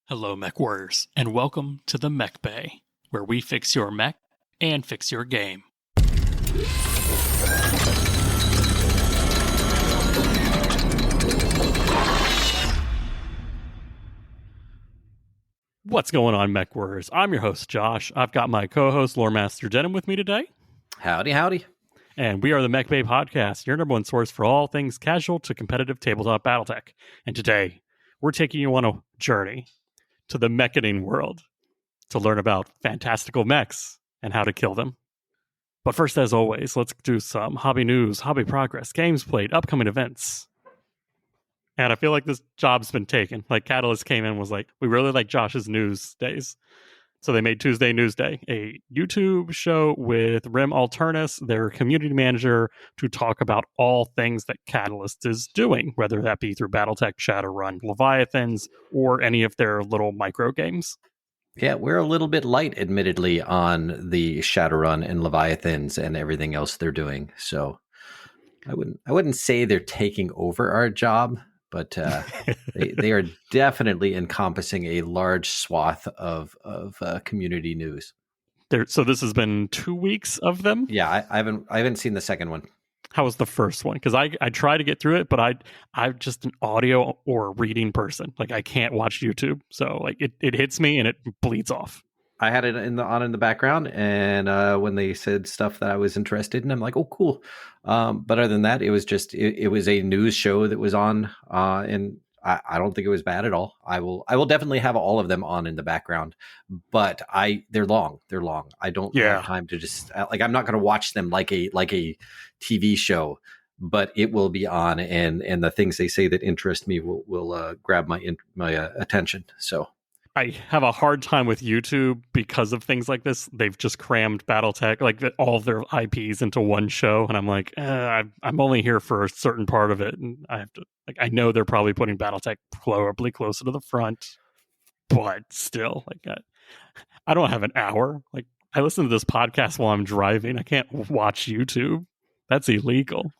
Hello, Mechwarriors, and welcome to the MechBay, where we fix your mech and fix your game. What's going on, Mechwarriors? I'm your host, Josh. I've got my co-host, Lore Master Denim, with me today. Howdy, howdy. And we are the MechBay Podcast, your number one source for all things casual to competitive tabletop battletech. And today, we're taking you on a journey to the meching world to learn about fantastical mechs and how to kill them. But first, as always, let's do some hobby news, hobby progress, games played, upcoming events. And I feel like this job's been taken. Like, Catalyst came in and was like, we really like Josh's news days. So they made Tuesday Newsday, a YouTube show with Rim Alternus, their community manager, to talk about all things that Catalyst is doing, whether that be through Battletech, Shadowrun, Leviathans, or any of their little micro games. Yeah, we're a little bit light, admittedly, on the Shadowrun and Leviathans and everything else they're doing. So I wouldn't say they're taking over our job, but they are definitely encompassing a large swath of community news. So this has been 2 weeks of them? Yeah, I haven't seen the second one. How was the first one? Because I try to get through it, but I'm just an audio or reading person. Like, I can't watch YouTube. So like it hits me and it bleeds off. I had it in the background, and when they said stuff that I was interested in, I'm like, oh, cool. But other than that, it was just it was a news show that was on, and I don't think it was bad at all. I will definitely have all of them on in the background, but they're long. I don't have time to just I'm not going to watch them like a TV show, but it will be on, and the things they say that interest me will grab my attention. So. I have a hard time with YouTube because of things like this. They've just crammed Battletech, like all of their IPs, into one show, and I'm like, I'm only here for a certain part of it, and I have to. Like, I know they're probably putting Battletech probably closer to the front, but still, like, I don't have an hour. Like, I listen to this podcast while I'm driving. I can't watch YouTube. That's illegal.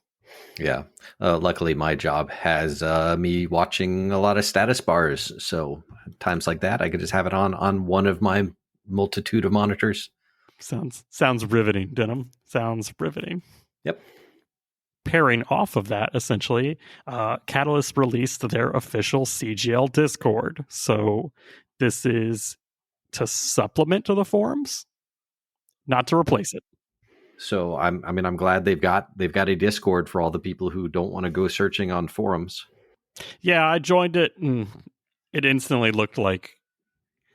Yeah. Luckily, my job has me watching a lot of status bars. So times like that, I could just have it on one of my multitude of monitors. Sounds riveting, Denim. Sounds riveting. Yep. Pairing off of that, essentially, Catalyst released their official CGL Discord. So this is to supplement to the forums, not to replace it. So I'm glad they've got a Discord for all the people who don't want to go searching on forums. Yeah, I joined it, and it instantly looked like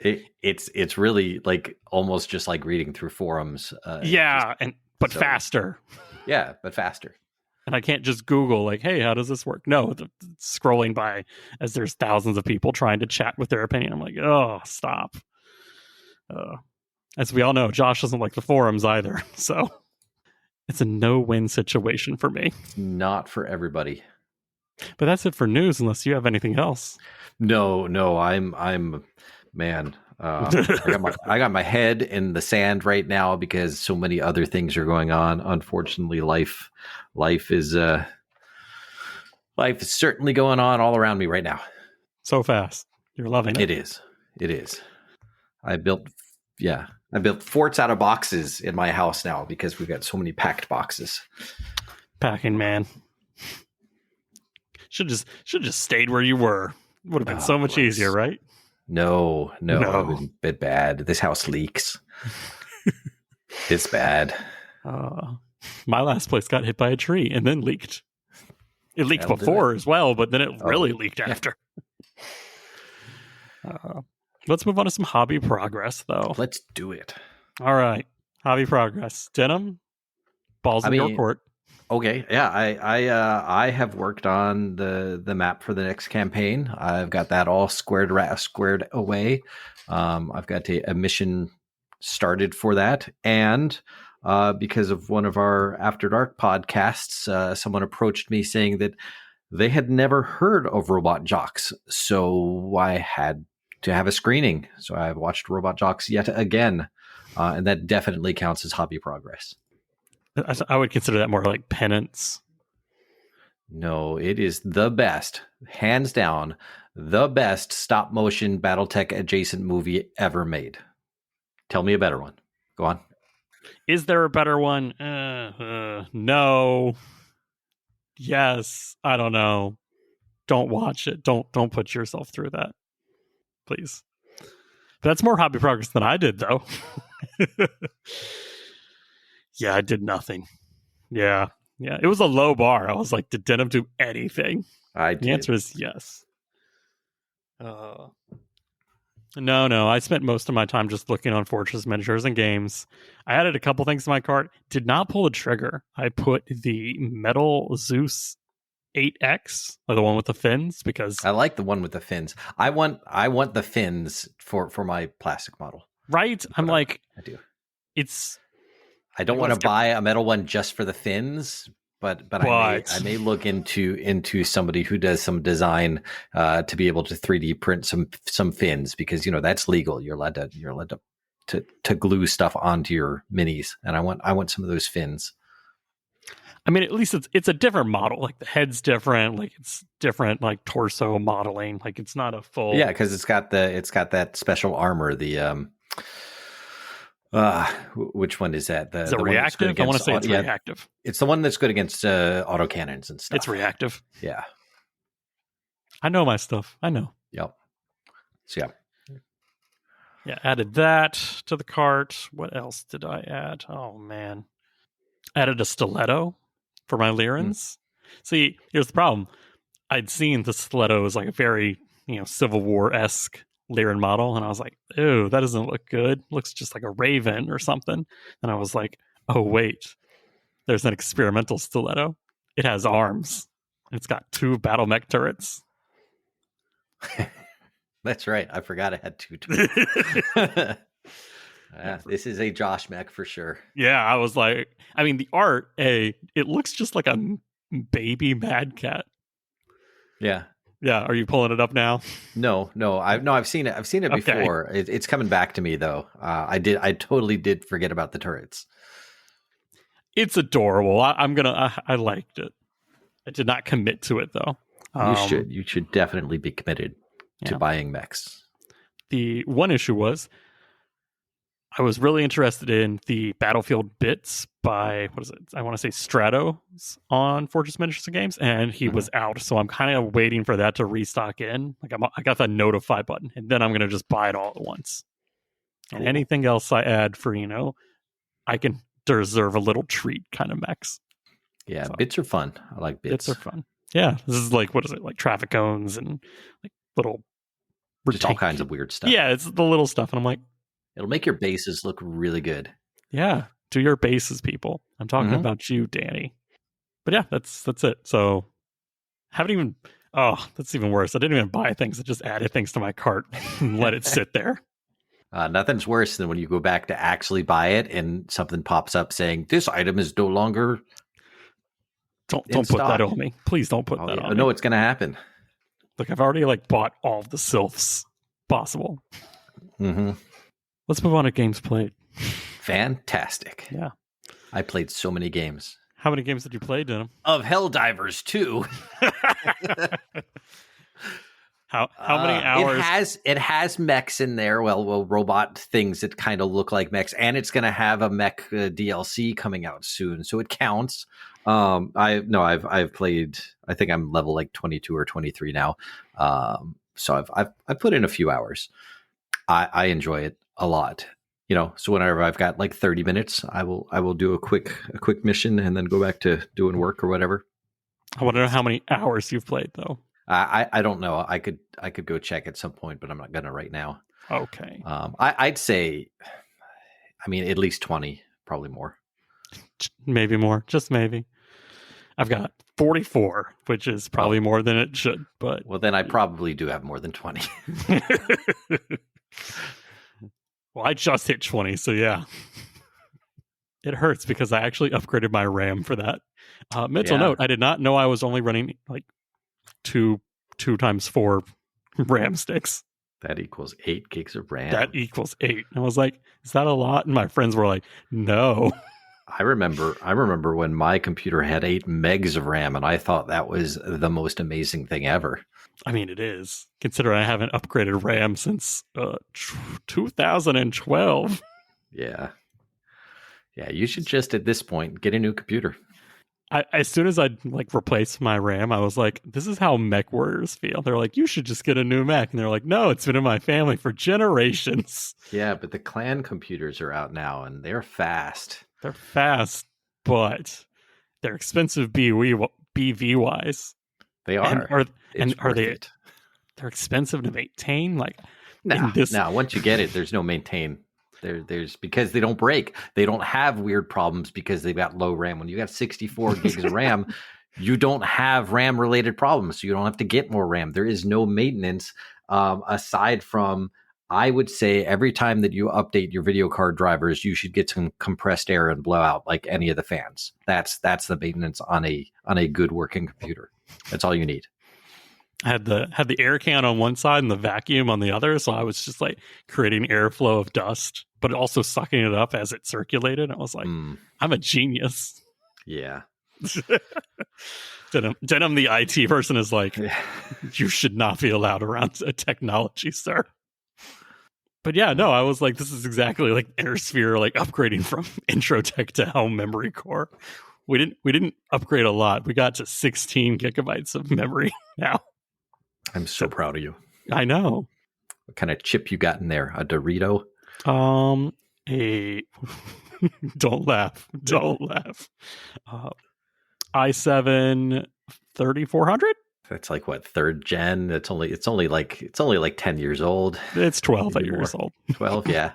it's really like almost just like reading through forums. But faster. Yeah, but faster. And I can't just Google like, hey, how does this work? No, scrolling by as there's thousands of people trying to chat with their opinion. I'm like, oh, stop. As we all know, Josh doesn't like the forums either, so. It's a no-win situation for me. Not for everybody. But that's it for news, unless you have anything else. No, I'm man. I got my head in the sand right now because so many other things are going on. Unfortunately, life is certainly going on all around me right now. So fast. You're loving it. It is. I built forts out of boxes in my house now because we've got so many packed boxes. Packing, man. Should just stayed where you were. Would have been so much easier, right? No. It was a bit bad. This house leaks. It's bad. My last place got hit by a tree and then leaked. It leaked before as well, but then it really leaked after. Let's move on to some hobby progress, though. Let's do it. All right. Hobby progress. Denim, balls in your court. Okay. Yeah. I have worked on the map for the next campaign. I've got that all squared away. I've got a mission started for that. And because of one of our After Dark podcasts, someone approached me saying that they had never heard of Robot Jocks. So I had to have a screening. So I've watched Robot Jocks yet again. And that definitely counts as hobby progress. I would consider that more like penance. No, it is the best, hands down, the best stop motion BattleTech adjacent movie ever made. Tell me a better one. Go on. Is there a better one? No. Yes. I don't know. Don't watch it. Don't put yourself through that, please. But that's more hobby progress than I did, though. Yeah, I did nothing. Yeah. It was a low bar. I was like, did Denim do anything? The answer is yes. No. I spent most of my time just looking on Fortress miniatures and games. I added a couple things to my cart. Did not pull the trigger. I put the Metal Zeus 8X, or the one with the fins, because I like the one with the fins. I want the fins for my plastic model. Right? I'm like, I do. I don't want to buy a metal one just for the fins, but I may look into somebody who does some design to be able to 3D print some fins, because that's legal. You're allowed to glue stuff onto your minis, and I want some of those fins. I mean, at least it's a different model. Like the head's different. Like it's different. Like torso modeling. Like it's not a full. Yeah, because it's got that special armor. The which one is that? Is it reactive? I want to say it's reactive. It's the one that's good against autocannons and stuff. It's reactive. Yeah. I know my stuff. I know. Yep. So yeah, added that to the cart. What else did I add? Oh man, added a stiletto for my Lyrans. See, here's the problem. I'd seen the stiletto as like a very Civil War-esque Lyran model, and I was like, ew, that doesn't look good. Looks just like a raven or something. And I was like, oh wait, there's an experimental stiletto. It has arms. It's got 2 battle mech turrets. That's right. I forgot I had 2 turrets. This is a Josh mech for sure. Yeah, I was like, I mean, the art, it looks just like a baby Mad Cat. Yeah. Yeah, are you pulling it up now? No, I've seen it. I've seen it before. Okay. It's coming back to me though. I totally did forget about the turrets. It's adorable. I liked it. I did not commit to it though. You should definitely be committed to buying mechs. The one issue was I was really interested in the Battlefield bits by, what is it? I want to say Strato on Fortress Miniatures and Games, and he was out. So I'm kind of waiting for that to restock in. Like I got that notify button, and then I'm going to just buy it all at once. And anything else I add for, I can deserve a little treat kind of mechs. Yeah, so, bits are fun. I like bits. Bits are fun. Yeah, this is like, what is it? Like traffic cones and like little... Just all kinds of weird stuff. Yeah, it's the little stuff. And I'm like, it'll make your bases look really good. Yeah, do your bases, people. I'm talking about you, Danny. But yeah, that's it. So haven't even. Oh, that's even worse. I didn't even buy things. I just added things to my cart and let it sit there. Nothing's worse than when you go back to actually buy it and something pops up saying this item is no longer. Don't put that on me. Please don't put that on me. No, it's going to happen. Look, I've already bought all of the sylphs possible. Mm-hmm. Let's move on to games played. Fantastic. Yeah. I played so many games. How many games did you play, Denim? Of Helldivers 2. How many hours? It has mechs in there. Well, robot things that kind of look like mechs, and it's going to have a mech DLC coming out soon, so it counts. I've played. I think I'm level 22 or 23 now. So I've put in a few hours. I enjoy it a lot. So whenever I've got 30 minutes, I will do a quick mission and then go back to doing work or whatever. I want to know how many hours you've played though. I don't know. I could go check at some point, but I'm not gonna right now. Okay. I'd say, at least 20, probably more. Maybe more, just maybe. I've got 44, which is probably more than it should. But then I probably do have more than 20. Well, I just hit 20, so yeah. It hurts because I actually upgraded my RAM for that. Mental note, I did not know I was only running 2 times 4 RAM sticks. That equals 8 gigs of RAM. That equals 8. I was like, is that a lot? And my friends were like, no. I remember when my computer had 8 megs of RAM, and I thought that was the most amazing thing ever. I mean, it is. Considering I haven't upgraded RAM since 2012. Yeah. Yeah, you should just, at this point, get a new computer. As soon as I like replaced my RAM, I was like, this is how Mechwarriors feel. They're like, you should just get a new Mech. And they're like, no, it's been in my family for generations. Yeah, but the clan computers are out now, and they're fast. They're fast, but they're expensive BV-wise. They are. Are they? They're expensive to maintain. Like, no. Once you get it, there's no maintain. There's because they don't break. They don't have weird problems because they've got low RAM. When you got 64 gigs of RAM, you don't have RAM related problems. So you don't have to get more RAM. There is no maintenance aside from, I would say, every time that you update your video card drivers, you should get some compressed air and blow out like any of the fans. That's the maintenance on a good working computer. That's all you need. I had the air can on one side and the vacuum on the other, so I was just like creating airflow of dust, but also sucking it up as it circulated. I was like, I'm a genius. Yeah. Denim, the IT person, is like, you should not be allowed around a technology, sir. But yeah, no, I was like, this is exactly like AirSphere, like upgrading from Introtech to Helm Memory Core. We didn't upgrade a lot. We got to 16 gigabytes of memory now. I'm so proud of you. I know. What kind of chip you got in there? A Dorito? Don't laugh. i7 3400. That's like what, 3rd gen? It's only like 10 years old. It's 12 years old. 12, yeah.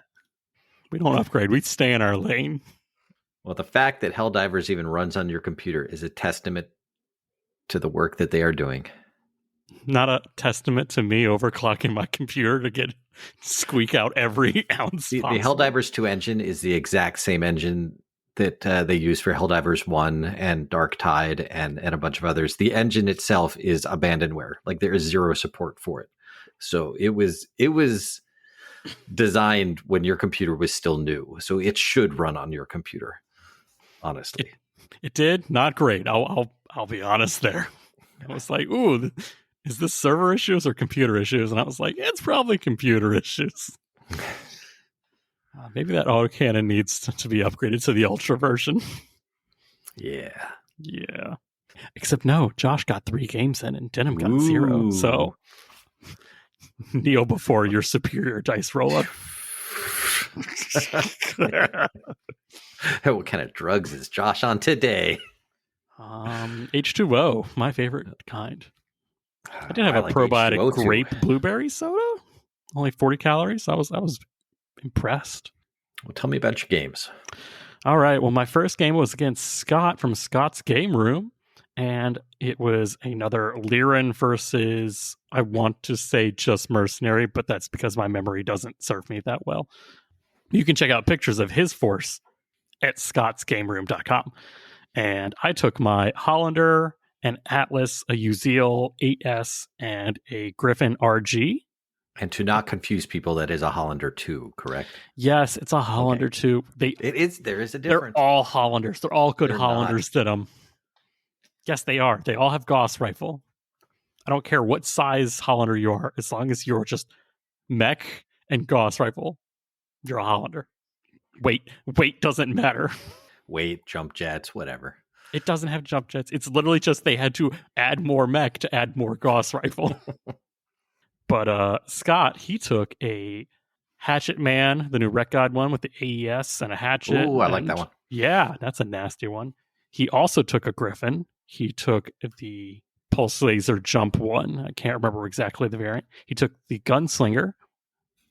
We don't upgrade. We stay in our lane. Well, the fact that Helldivers even runs on your computer is a testament to the work that they are doing. Not a testament to me overclocking my computer to squeak out every ounce. The Helldivers 2 engine is the exact same engine that they use for Helldivers 1 and Dark Tide and a bunch of others. The engine itself is abandonware. Like, there is zero support for it. So it was designed when your computer was still new. So it should run on your computer. Honestly, it did not great. I'll be honest there. I was like, ooh, is this server issues or computer issues? And I was like, it's probably computer issues. Maybe that autocannon needs to be upgraded to the Ultra version. Yeah. Except no, Josh got 3 games in and Denim got 0. So kneel before your superior dice roller. What kind of drugs is Josh on today? H2O, my favorite kind. I did have a probiotic H2O grape blueberry soda. Only 40 calories. I was impressed. Well, tell me about your games. All right. Well, my first game was against Scott from Scott's Game Room, and it was another Lyran versus, I want to say just Mercenary, but that's because my memory doesn't serve me that well. You can check out pictures of his force at scottsgameroom.com. And I took my Hollander, an Atlas, a Uziel 8S, and a Griffin RG. And to not confuse people, that is a Hollander 2, correct? Yes, it's a Hollander 2. There is a difference. They're all Hollanders. They're all good Hollanders, Denim. Yes, they are. They all have Gauss rifle. I don't care what size Hollander you are, as long as you're just mech and Gauss rifle, you're a Hollander. Weight doesn't matter. Weight, jump jets, whatever. It doesn't have jump jets. It's literally just they had to add more mech to add more Gauss rifle. But Scott, he took a Hatchetman, the new Rec God one with the AES and a hatchet. Ooh, I like that one. Yeah, that's a nasty one. He also took a Griffin. He took the Pulse Laser Jump one. I can't remember exactly the variant. He took the Gunslinger,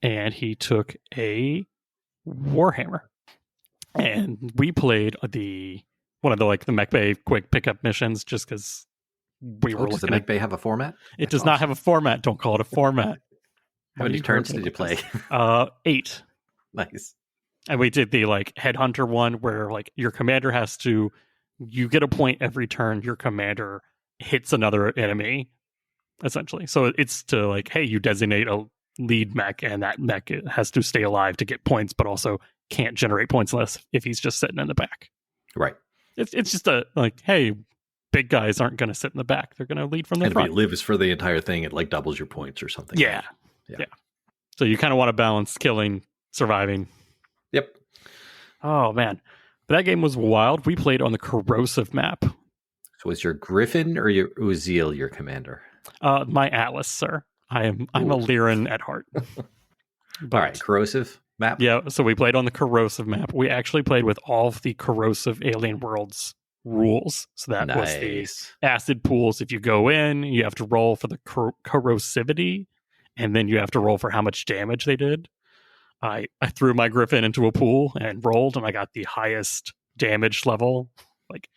and he took a Warhammer. And we played one of the MechBay quick pickup missions just because we were looking. Does the MechBay have a format? It does not have a format. Don't call it a format. How many turns did you play? 8. Nice. And we did the Headhunter one where your commander you get a point every turn your commander hits another enemy, essentially. So it's to hey, you designate a lead mech and that mech has to stay alive to get points, but also can't generate points unless if he's just sitting in the back. Right. It's just a like, hey, big guys aren't going to sit in the back; they're going to lead from the front. If you live for the entire thing, it like doubles your points or something. Yeah. So you kind of want to balance killing, surviving. Yep. Oh man, but that game was wild. We played on the corrosive map. So was your Griffin or your Uzil your commander? My Atlas, sir. I'm a Lyran at heart. All right, corrosive map. Yeah, so we played on the corrosive map. We actually played with all of the corrosive Alien Worlds rules. So that was the acid pools. If you go in, you have to roll for the corrosivity, and then you have to roll for how much damage they did. I threw my Griffin into a pool and rolled, and I got the highest damage level, like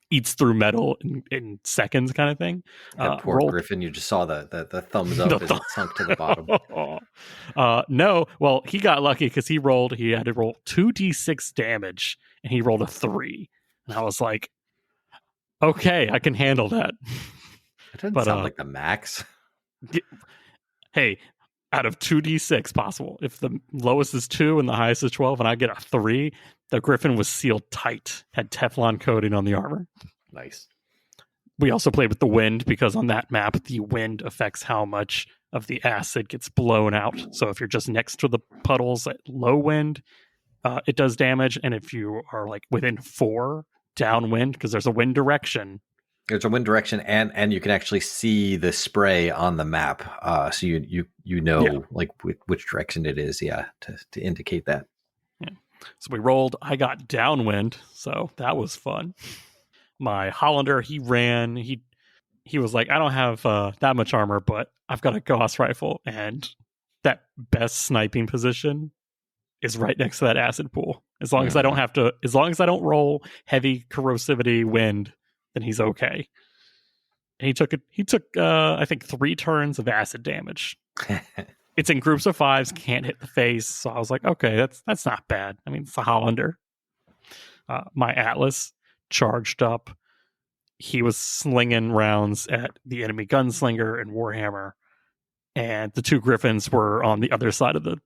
eats through metal in seconds kind of thing. That poor Griffin, you just saw the thumbs up as it sunk to the bottom. No, well, he got lucky because he had to roll 2d6 damage, and he rolled a 3. And I was like, okay, I can handle that. It doesn't sound like the max. Hey, out of 2d6 possible, if the lowest is 2 and the highest is 12 and I get a 3, the Griffin was sealed tight, had Teflon coating on the armor. Nice. We also played with the wind because on that map, the wind affects how much of the acid gets blown out. So if you're just next to the puddles at low wind, it does damage. And if you are like within 4 downwind, because there's a wind direction. There's a wind direction, and you can actually see the spray on the map, so you know like which direction it is, to indicate that. Yeah. So we rolled. I got downwind, so that was fun. My Hollander, he ran. He was like, I don't have that much armor, but I've got a Gauss rifle, and that best sniping position is right next to that acid pool. As long as I don't roll heavy corrosivity wind, then he's okay. And he took I think 3 turns of acid damage. It's in groups of 5s, can't hit the face. So I was like, okay, that's not bad. I mean, it's a Hollander. My Atlas charged up. He was slinging rounds at the enemy gunslinger and Warhammer. And the 2 Griffins were on the other side of the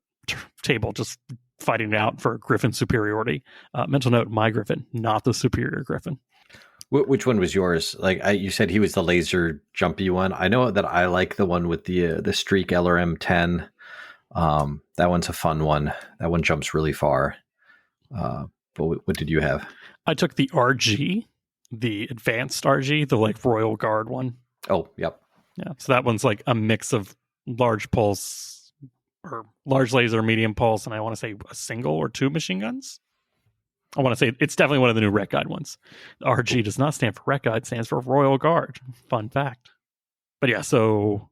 table, just fighting it out for Griffin superiority. Mental note, my Griffin, not the superior Griffin. Which one was yours? Like you said, he was the laser jumpy one. I know that I like the one with the Streak LRM 10. That one's a fun one. That one jumps really far. But what did you have? I took the RG, the advanced RG, the like Royal Guard one. Oh, yep. Yeah. So that one's like a mix of large pulse or large laser, medium pulse, and I want to say a single or 2 machine guns. I want to say it's definitely one of the new Rec Guide ones. The RG does not stand for Rec Guide, it stands for Royal Guard. Fun fact. But yeah, so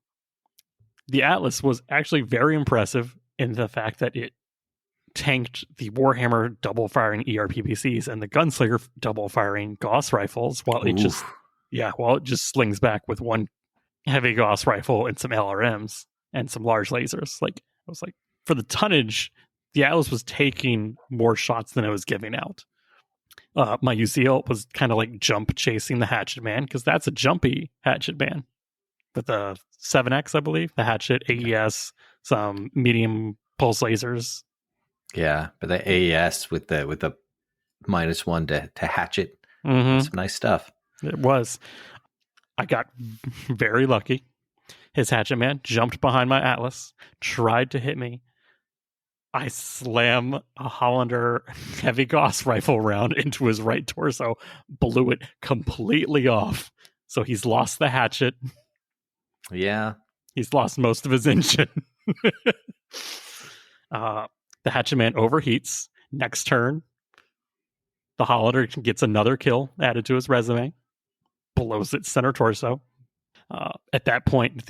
the Atlas was actually very impressive in the fact that it tanked the Warhammer double-firing ERPPCs and the Gunslinger double-firing Gauss rifles while it just slings back with 1 heavy Gauss rifle and some LRMs and some large lasers. Like, I was like, for the tonnage, the Atlas was taking more shots than it was giving out. My UCL was kind of like jump chasing the Hatchetman, because that's a jumpy Hatchetman with the 7X, I believe, the Hatchet, AES, some medium pulse lasers. Yeah, but the AES with the -1 to Hatchet, some nice stuff. It was. I got very lucky. His Hatchetman jumped behind my Atlas, tried to hit me. I slam a Hollander heavy Gauss rifle round into his right torso, blew it completely off. So he's lost the hatchet. Yeah. He's lost most of his engine. The Hatchetman overheats. Next turn, the Hollander gets another kill added to his resume. Blows its center torso. At that point,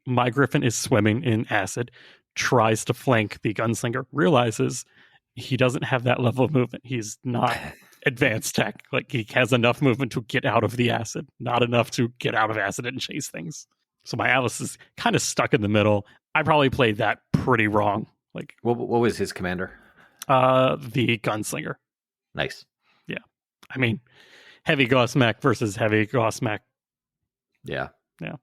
my Griffin is swimming in acid. Tries to flank the gunslinger, realizes he doesn't have that level of movement. He's not advanced tech. Like, he has enough movement to get out of the acid, not enough to get out of acid and chase things. So my Atlas is kind of stuck in the middle. I probably played that pretty wrong. Like, what was his commander? The gunslinger. Nice. Yeah. I mean, heavy Gauss mech versus heavy Gauss mech. Yeah. Yeah.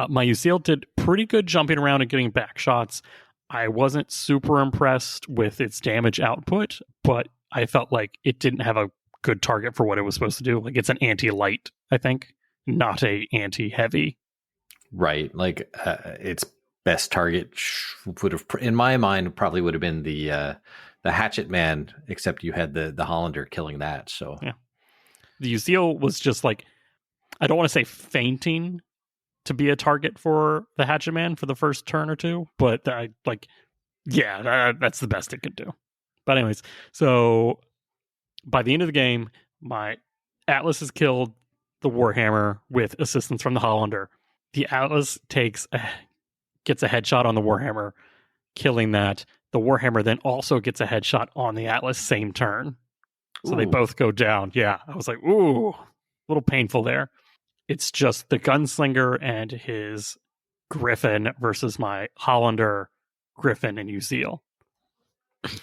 My UCL did pretty good jumping around and getting back shots. I wasn't super impressed with its damage output, but I felt like it didn't have a good target for what it was supposed to do. Like it's an anti-light, I think, not a anti-heavy. Right. Like its best target would have, in my mind, probably would have been the Hatchetman, except you had the Hollander killing that. So yeah, the Uzil was just like, I don't want to say fainting to be a target for the Hatchetman for the first turn or two, but that's the best it could do. But anyways, so by the end of the game, my Atlas has killed the Warhammer with assistance from the Hollander. The Atlas gets a headshot on the Warhammer, killing that. The Warhammer then also gets a headshot on the Atlas same turn. So they both go down. Yeah, I was like, ooh, a little painful there. It's just the Gunslinger and his Griffin versus my Hollander, Griffin, and Uzil.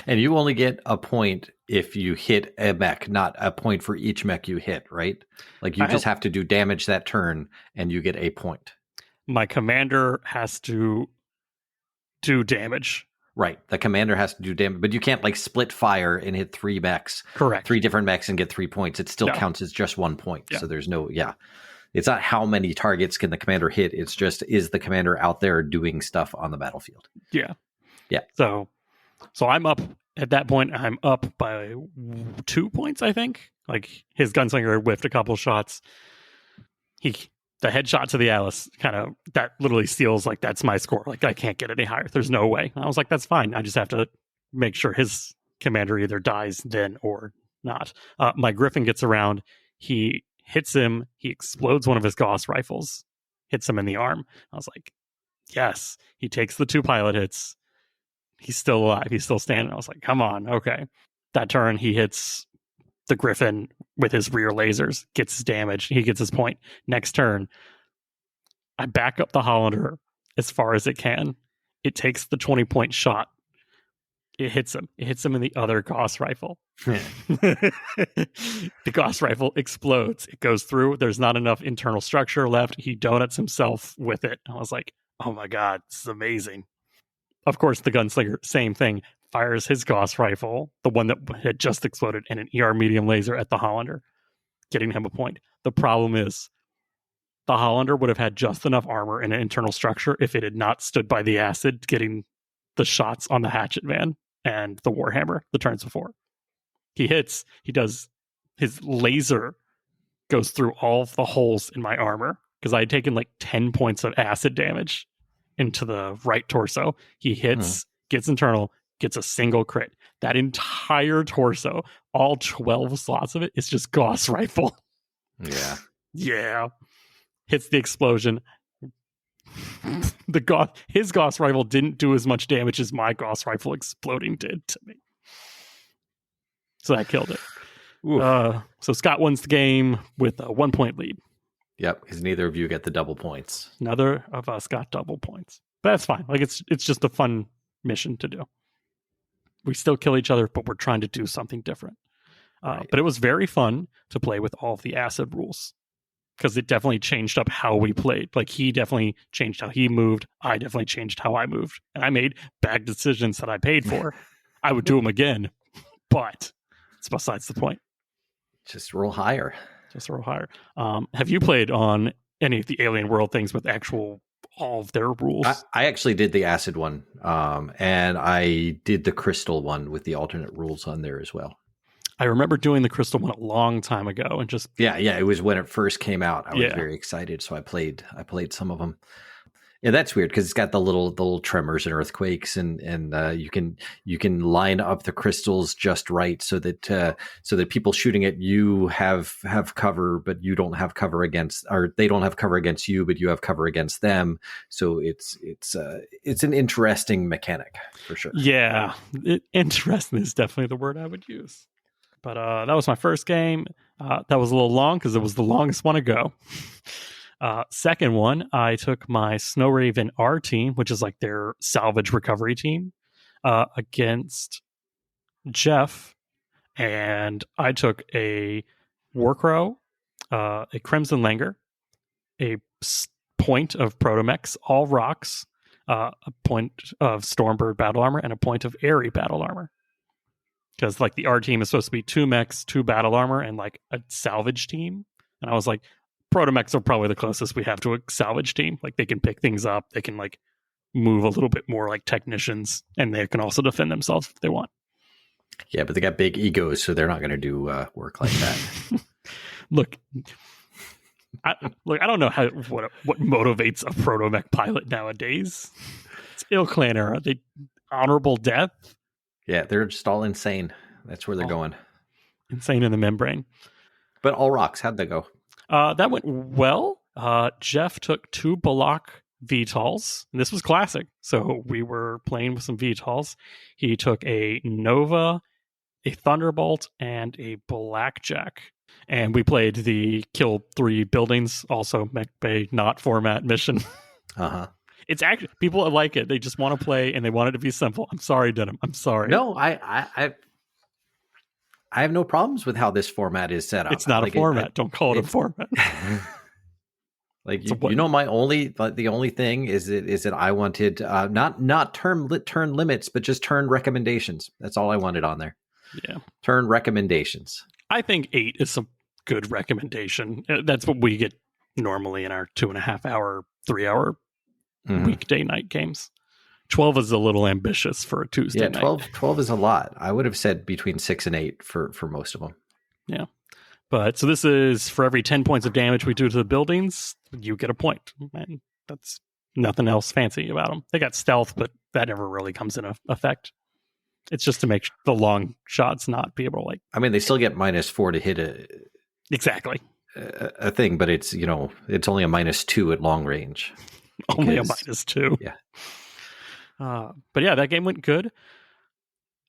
And you only get a point if you hit a mech, not a point for each mech you hit, right? Like you just have to do damage that turn and you get a point. My commander has to do damage. Right. The commander has to do damage, but you can't like split fire and hit 3 mechs. Correct. 3 different mechs and get 3 points. It still counts as just 1 point. Yeah. So there's no, it's not how many targets can the commander hit. It's just, is the commander out there doing stuff on the battlefield? Yeah. Yeah. So I'm up at that point. I'm up by 2 points, I think. Like his Gunslinger whiffed a couple shots. The headshot to the Atlas that literally steals, like, that's my score. Like, I can't get any higher. There's no way. I was like, that's fine. I just have to make sure his commander either dies then or not. My Griffin gets around. He hits him. He explodes one of his Gauss rifles, hits him in the arm. I was like, yes. He takes the 2 pilot hits. He's still alive. He's still standing. I was like, come on. Okay. That turn, he hits the Griffin with his rear lasers, gets his damage. He gets his point. Next turn, I back up the Hollander as far as it can. It takes the 20-point shot. It hits him. It hits him in the other Gauss rifle. The Gauss rifle explodes. It goes through. There's not enough internal structure left. He donuts himself with it. I was like, oh my God, this is amazing. Of course, the Gunslinger, same thing. Fires his Gauss rifle, the one that had just exploded, and an ER medium laser at the Hollander, getting him a point. The problem is, the Hollander would have had just enough armor and an internal structure if it had not stood by the acid, getting the shots on the Hatchetman and the Warhammer the turns before. He does, his laser goes through all of the holes in my armor, because I had taken like 10 points of acid damage into the right torso. He hits, gets internal, gets a single crit. That entire torso, all 12 slots of it, is just Gauss rifle. Yeah. Yeah. Hits the explosion. His Gauss rifle didn't do as much damage as my Gauss rifle exploding did to me. So that killed it. So Scott wins the game with a 1-point lead. Yep, because neither of you get the double points. Neither of us got double points. But that's fine. Like it's just a fun mission to do. We still kill each other, but we're trying to do something different. Right. But it was very fun to play with all of the acid rules, because it definitely changed up how we played. Like he definitely changed how he moved. I definitely changed how I moved. And I made bad decisions that I paid for. I would do them again, but it's besides the point. Just roll higher. Have you played on any of the Alien World things with all of their rules? I actually did the acid one, and I did the crystal one with the alternate rules on there as well. I remember doing the crystal one a long time ago, and just it was when it first came out. I was very excited, so I played some of them. Yeah, that's weird because it's got the little tremors and earthquakes, and you can line up the crystals just right so that people shooting at you have cover, but you don't have cover against, or they don't have cover against you, but you have cover against them. So it's an interesting mechanic for sure. Yeah, interesting is definitely the word I would use. But that was my first game. That was a little long because it was the longest one to go. Second one, I took my Snow Raven R team, which is like their salvage recovery team, against Jeff, and I took a Warcrow, a Crimson Langer, a point of Protomechs, all rocks, a point of Stormbird battle armor, and a point of Airy battle armor. because like the R team is supposed to be 2 mechs, 2 battle armor, and like a salvage team. And I was like, proto-mechs are probably the closest we have to a salvage team. Like they can pick things up, they can like move a little bit more like technicians, and they can also defend themselves if they want. Yeah, but they got big egos, so they're not going to do work like that. Look, I don't know what motivates a proto-mech pilot nowadays. It's Ill-Clan era. They honorable death. Yeah, they're just all insane. That's where they're going. Insane in the membrane. But all rocks, how'd that go? That went well. Jeff took 2 Balak VTOLs. And this was classic. So we were playing with some VTOLs. He took a Nova, a Thunderbolt, and a Blackjack. And we played the kill 3 buildings, also MechBay not format mission. Uh-huh. It's actually, people like it. They just want to play and they want it to be simple. I'm sorry, Denham. I'm sorry. No, I have no problems with how this format is set up. It's not a format. Don't call it a format. Like you know, the only thing is that I wanted not turn limits, but just turn recommendations. That's all I wanted on there. Yeah, turn recommendations. I think 8 is a good recommendation. That's what we get normally in our 2.5 hour, 3 hour weekday night games. 12 is a little ambitious for a Tuesday night. 12 is a lot. I would have said between 6 and 8 for most of them. Yeah. But so this is for every 10 points of damage we do to the buildings, you get a point. And that's nothing else fancy about them. They got stealth, but that never really comes into effect. It's just to make the long shots not be able to like... I mean, they still get -4 to hit exactly a thing, but it's, you know, it's only a -2 at long range. Only a -2. Yeah. But yeah, that game went good.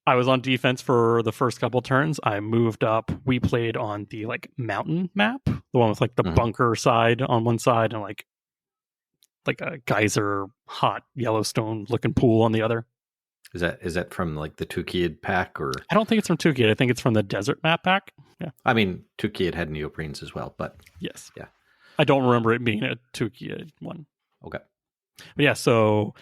I was on defense for the first couple turns. I moved up. We played on the like mountain map, the one with like the bunker side on one side and like a geyser hot Yellowstone looking pool on the other. Is that from like the Tukid pack or? I don't think it's from Tukid. I think it's from the desert map pack. Yeah. I mean, Tukid had neoprenes as well, but yes. Yeah. I don't remember it being a Tukid one. Okay. But yeah, so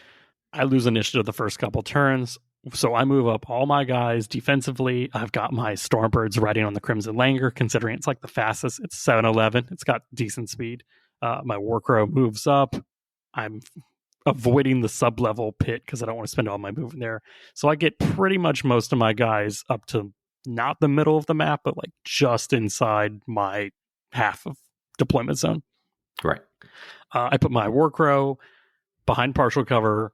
I lose initiative the first couple turns. So I move up all my guys defensively. I've got my Stormbirds riding on the Crimson Langer, considering it's like the fastest. It's 7-11. It's got decent speed. My Warcrow moves up. I'm avoiding the sub-level pit because I don't want to spend all my movement there. So I get pretty much most of my guys up to not the middle of the map, but like just inside my half of deployment zone. Right. I put my Warcrow behind partial cover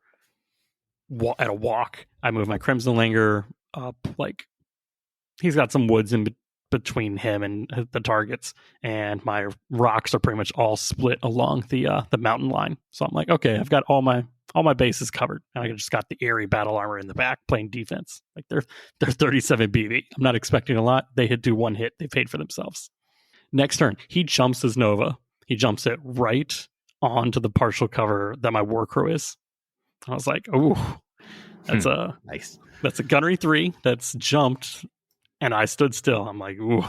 at a walk. I move my Crimson Langer up, like he's got some woods in between him and the targets, and my rocks are pretty much all split along the mountain line. So I'm like, okay, I've got all my bases covered. And I just got the airy battle armor in the back playing defense. Like they're 37 BV. I'm not expecting a lot. They do one hit. They paid for themselves. Next turn, he jumps his Nova. He jumps it right onto the partial cover that my Warcrow is. I was like, oh, that's nice. That's a gunnery 3 that's jumped, and I stood still. I'm like, ooh,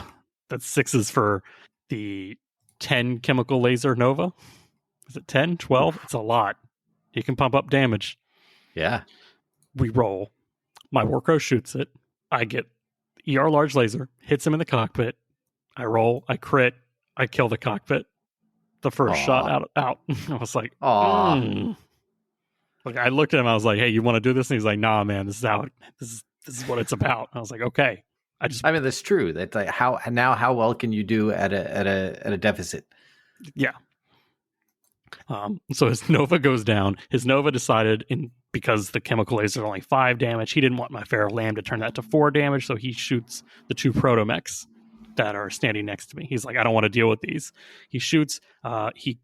that's 6s for the 10 chemical laser Nova. Is it 10, 12? It's a lot. He can pump up damage. Yeah. We roll. My Warcrow shoots it. I get ER large laser, hits him in the cockpit. I roll, I crit, I kill the cockpit. The first shot out. I was like, Like I looked at him, I was like, hey, you want to do this? And he's like, nah, man, this is what it's about. And I was like, okay. I mean, that's true. That's like how well can you do at a deficit? Yeah. So his Nova goes down. His Nova decided because the chemical laser is only 5 damage, he didn't want my Pharaoh Lamb to turn that to 4 damage, so he shoots the 2 proto-mechs that are standing next to me. He's like, I don't want to deal with these. He shoots. He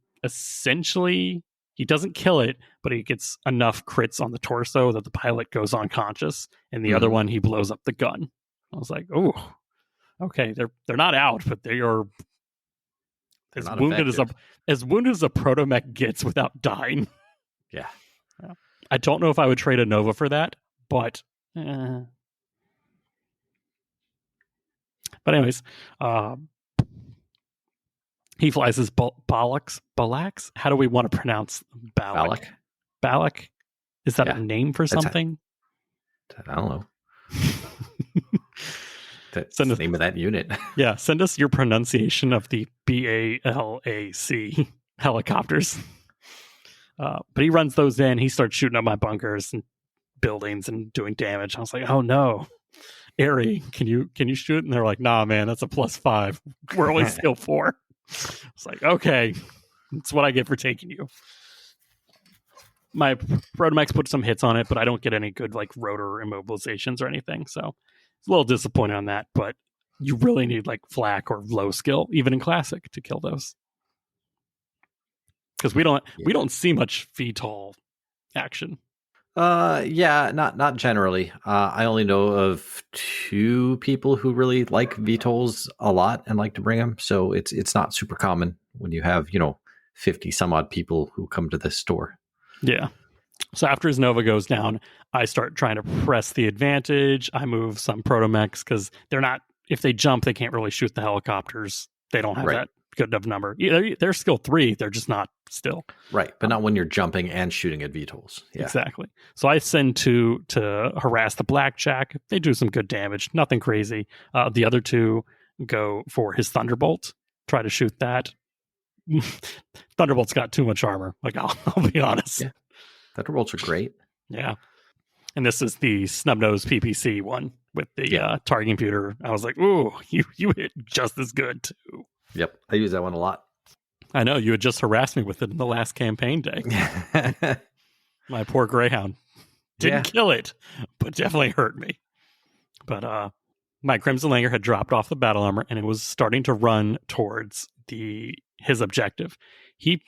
doesn't kill it, but he gets enough crits on the torso that the pilot goes unconscious, and the other one, he blows up the gun. I was like, oh, okay, they're not out, but they are as wounded as a proto-mech gets without dying. Yeah. I don't know if I would trade a Nova for that, but anyways, he flies his Balax. How do we want to pronounce Balak? Balak? Is that a name for something? I don't know. That's send the us, name of that unit. yeah, send us your pronunciation of the BALAC helicopters. But he runs those in. He starts shooting up my bunkers and buildings and doing damage. I was like, oh no, Ari, can you shoot? And they're like, nah, man, that's a +5. We're only skill 4. It's like, okay, that's what I get for taking you. My Protomechs put some hits on it, but I don't get any good like rotor immobilizations or anything. So it's a little disappointed on that. But you really need like flak or low skill, even in classic, to kill those. Because we don't see much VTOL action. Not generally. I only know of 2 people who really like VTOLs a lot and like to bring them. So it's not super common when you have 50 some odd people who come to this store. Yeah. So after his Nova goes down, I start trying to press the advantage. I move some Protomechs because they're not. If they jump, they can't really shoot the helicopters. They don't have that good of number. They're skill 3. They're just not still. Right, but not when you're jumping and shooting at VTOLs. Yeah. Exactly. So I send 2 to harass the Blackjack. They do some good damage. Nothing crazy. The other 2 go for his Thunderbolt. Try to shoot that. Thunderbolt's got too much armor. Like, I'll be honest. Yeah. Thunderbolts are great. Yeah. And this is the snub-nosed PPC one with the target computer. I was like, ooh, you hit just as good too. Yep. I use that one a lot. I know. You had just harassed me with it in the last campaign day. My poor Greyhound. Didn't kill it, but definitely hurt me. But my Crimson Langer had dropped off the battle armor, and it was starting to run towards his objective. He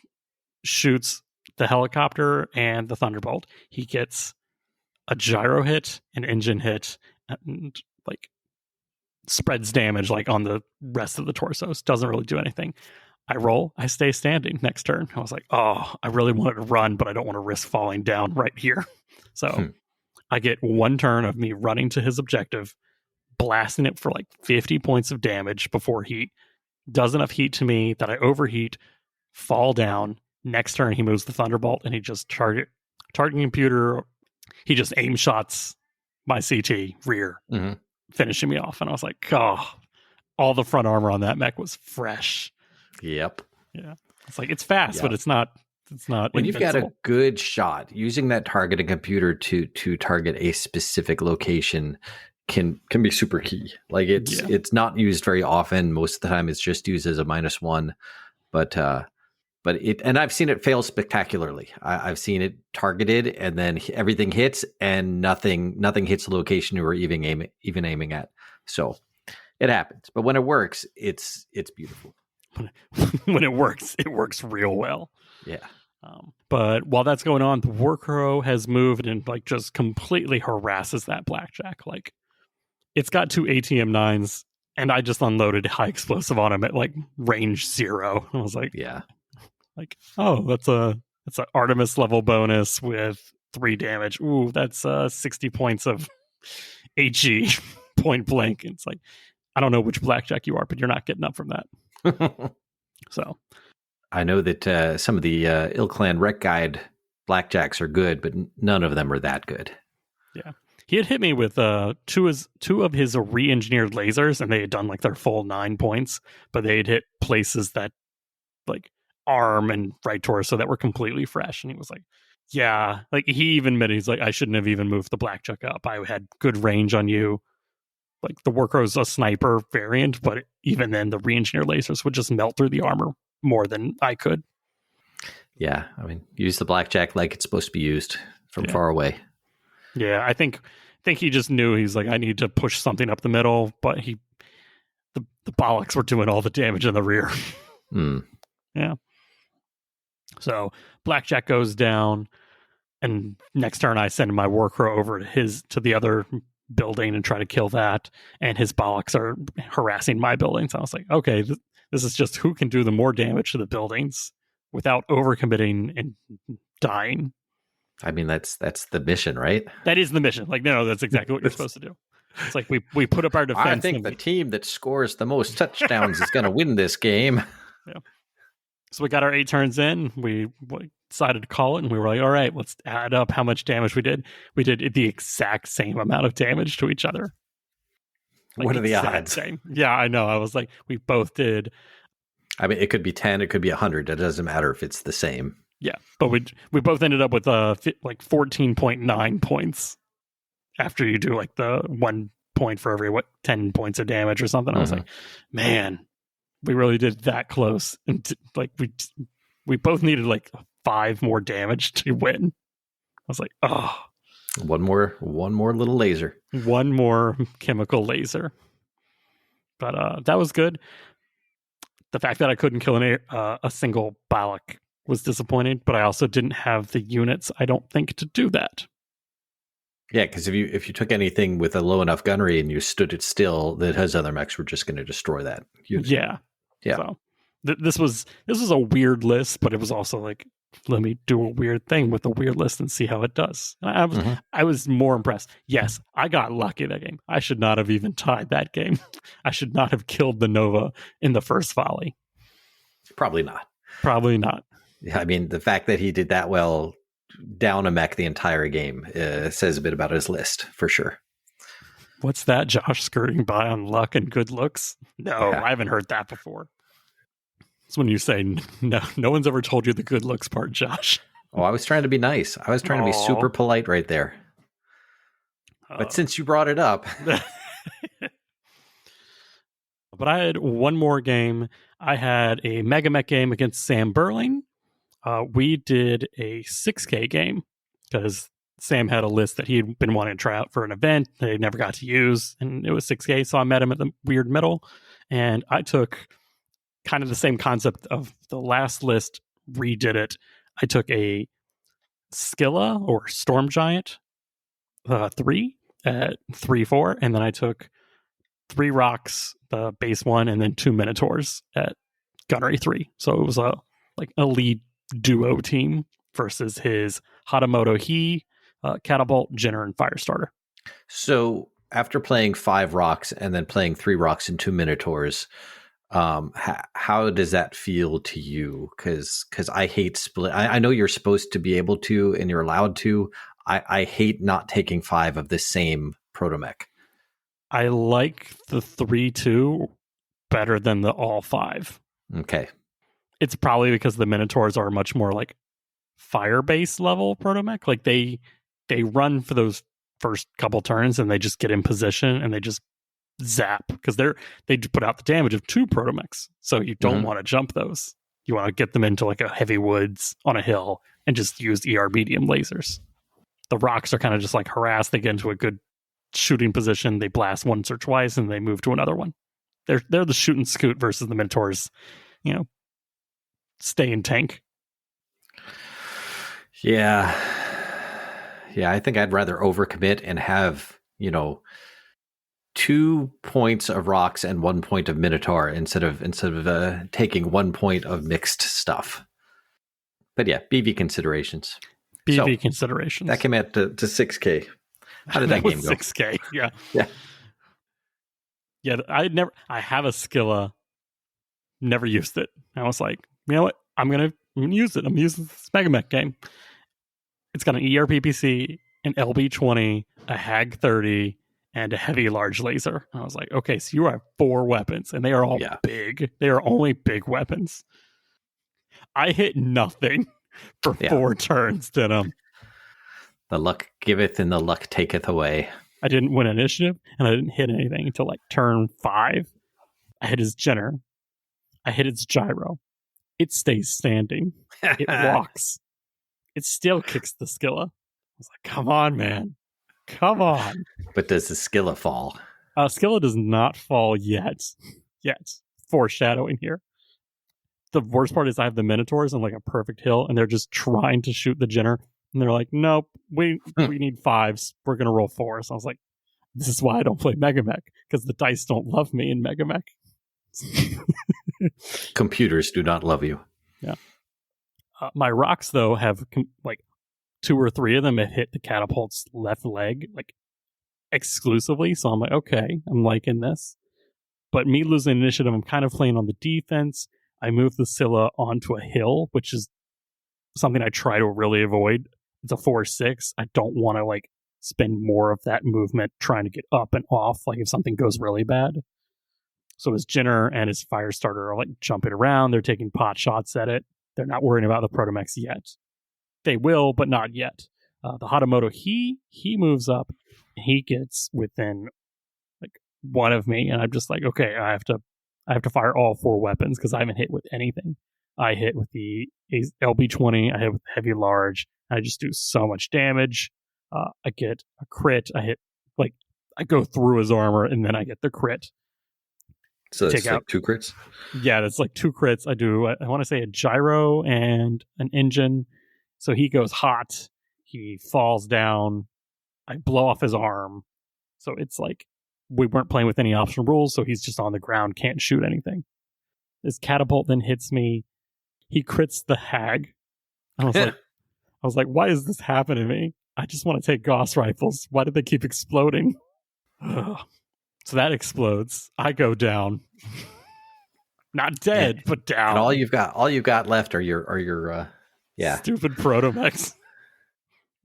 shoots the helicopter and the Thunderbolt. He gets a gyro hit, an engine hit, and like spreads damage like on the rest of the torsos. Doesn't really do anything. I roll, I stay standing next turn. I was like, oh, I really wanted to run, but I don't want to risk falling down right here. So I get 1 turn of me running to his objective, blasting it for like 50 points of damage before he does enough heat to me that I overheat, fall down. Next turn, he moves the Thunderbolt, and he just targeting computer. He just aim shots my CT rear, finishing me off. And I was like, oh, all the front armor on that mech was fresh. Yep. Yeah. It's like, it's fast, but it's not when you've got a good shot, using that targeting computer to target a specific location can be super key. Like it's not used very often. Most of the time it's just used as a -1, but I've seen it fail spectacularly. I've seen it targeted and then everything hits and nothing hits the location you were even aiming at. So it happens, but when it works, it's beautiful. When it works real well. Yeah. But while that's going on, the Warcrow has moved and like just completely harasses that Blackjack. Like, it's got 2 ATM-9s, and I just unloaded high explosive on him at like range 0. I was like, like, oh, that's an Artemis level bonus with 3 damage. Ooh, that's 60 points of HE point blank. It's like, I don't know which Blackjack you are, but you're not getting up from that. So I know that some of the Ill-Clan Rec Guide Blackjacks are good, but none of them are that good. Yeah. He had hit me with 2 of his re-engineered lasers, and they had done like their full 9 points, but they had hit places that like arm and right torso that were completely fresh. And he was like, yeah, like he even admitted, he's like, I shouldn't have even moved the Blackjack up. I had good range on you. Like, the Warcrow's a sniper variant, but even then the re-engineered lasers would just melt through the armor more than I could. Yeah, I mean, use the Blackjack like it's supposed to be used from far away. Yeah, I think he just knew. He's like, I need to push something up the middle, but the Bollocks were doing all the damage in the rear. Yeah. So Blackjack goes down, and next turn I send my Warcrow over to the other building and try to kill that, and his Bollocks are harassing my buildings. I was like, okay, this is just who can do the more damage to the buildings without overcommitting and dying. I mean, that's the mission, right? That is the mission. Like, no, that's exactly what you're supposed to do. It's like we put up our defense. I think the team that scores the most touchdowns is going to win this game. Yeah. So we got our 8 turns in. We decided to call it, and we were like, all right, let's add up how much damage we did. We did the exact same amount of damage to each other. Like, what are the odds? Same. Yeah, I know. I was like, we both did. I mean, it could be 10, it could be 100. It doesn't matter if it's the same. Yeah, but we both ended up with like 14.9 points after you do like the 1 point for every 10 points of damage or something. I was like, man, we really did that close, and like we both needed like 5 more damage to win. I was like, oh, one more little laser, one more chemical laser. But that was good. The fact that I couldn't kill a single Balak was disappointing, but I also didn't have the units, I don't think, to do that. Yeah, because if you took anything with a low enough gunnery and you stood it still, that his other mechs were just going to destroy that unit. Yeah. So this was a weird list, but it was also like, let me do a weird thing with a weird list and see how it does. And I was more impressed. Yes, I got lucky that game. I should not have even tied that game. I should not have killed the Nova in the first volley. Probably not. Yeah, I mean, the fact that he did that well down a mech the entire game says a bit about his list, for sure. What's that, Josh skirting by on luck and good looks? No, Yeah. I haven't heard that before. It's when you say, no one's ever told you the good looks part, Josh. Oh, I was trying to be nice. I was trying to be super polite right there. But since you brought it up. But I had one more game. I had a Mega Mech game against Sam Burling. We did a 6K game because Sam had a list that he had been wanting to try out for an event that he never got to use, and it was 6K, so I met him at the weird middle, and I took kind of the same concept of the last list, redid it. I took a Scylla or Storm Giant 3 at 3-4, and then I took 3 Rocks, the base one, and then 2 Minotaurs at Gunnery 3. So it was a like elite duo team versus his Hatamoto Catapult, Jenner, and Firestarter. So after playing 5 Rocks and then playing 3 Rocks and 2 Minotaurs, how does that feel to you? Because I hate split. I know you're supposed to be able to and you're allowed to. I hate not taking 5 of the same protomech. I like the 3-2 better than the all 5. Okay. It's probably because the Minotaurs are much more like fire-based level protomech. Like they run for those first couple turns and they just get in position and they just zap because they put out the damage of 2 protomechs. So you don't want to jump those. You want to get them into like a heavy woods on a hill and just use ER medium lasers. The Rocks are kind of just like harassed. They get into a good shooting position. They blast once or twice and they move to another one. They're the shoot and scoot versus the Minotaurs, stay in tank. Yeah, I think I'd rather overcommit and have 2 points of Rocks and 1 point of Minotaur instead of taking 1 point of mixed stuff. But yeah, BV considerations. Considerations. That came out to 6K. How did that game go? 6K. Yeah. Yeah. I have a Scylla. Never used it. I was like, you know what? I'm gonna use it. I'm using this Mega Mech game. It's got an ERPPC, an LB20, a HAG 30, and a heavy large laser. I was like, okay, so you have 4 weapons, and they are all big. They are only big weapons. I hit nothing for 4 turns, didn't The luck giveth and the luck taketh away. I didn't win initiative, and I didn't hit anything until like turn 5. I hit his Jenner. I hit its gyro. It stays standing. It walks. It still kicks the Scylla. I was like, come on, man. Come on. But does the Scylla fall? Scylla does not fall yet. Foreshadowing here. The worst part is I have the Minotaurs on like a perfect hill, and they're just trying to shoot the Jenner. And they're like, nope, we need 5s. We're going to roll 4s. So I was like, this is why I don't play Mega Mech, because the dice don't love me in Mega Mech. Computers do not love you. Yeah. My Rocks, though, have like 2 or 3 of them have hit the catapult's left leg, like exclusively. So I'm like, okay, I'm liking this. But me losing initiative, I'm kind of playing on the defense. I moved the Scylla onto a hill, which is something I try to really avoid. It's a 4-6. I don't want to like spend more of that movement trying to get up and off, like if something goes really bad. So his Jinner and his Firestarter are like jumping around. They're taking pot shots at it. They're not worrying about the Protomechs yet. They will, but not yet. The Hatamoto, he moves up. He gets within like one of me, and I'm just like, okay, I have to fire all 4 weapons because I haven't hit with anything. I hit with the LB-20. I hit with heavy large. I just do so much damage. I get a crit. I go through his armor, and then I get the crit. So it's like 2 crits? Yeah, that's like 2 crits. I do, I want to say a gyro and an engine. So he goes hot. He falls down. I blow off his arm. So it's like we weren't playing with any optional rules, so he's just on the ground, can't shoot anything. His catapult then hits me. He crits the hag. I was like, why is this happening to me? I just want to take Gauss rifles. Why did they keep exploding? So that explodes. I go down. Not dead, but down. And all you've got left are your stupid Protomechs.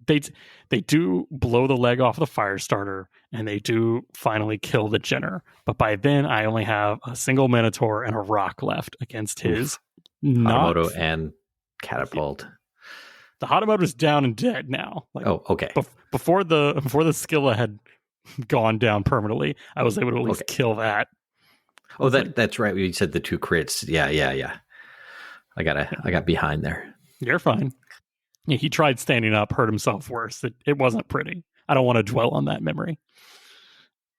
They do blow the leg off the Firestarter, and they do finally kill the Jinner. But by then, I only have a single Minotaur and a rock left against his Hatamoto and Catapult. The Hatamoto is down and dead now. Like, oh, okay. Before the Skilla had gone down permanently, I was able to at least kill that. Oh, that's right. You said the 2 crits. Yeah. I got behind there. You're fine. Yeah, he tried standing up, hurt himself worse. It wasn't pretty. I don't want to dwell on that memory.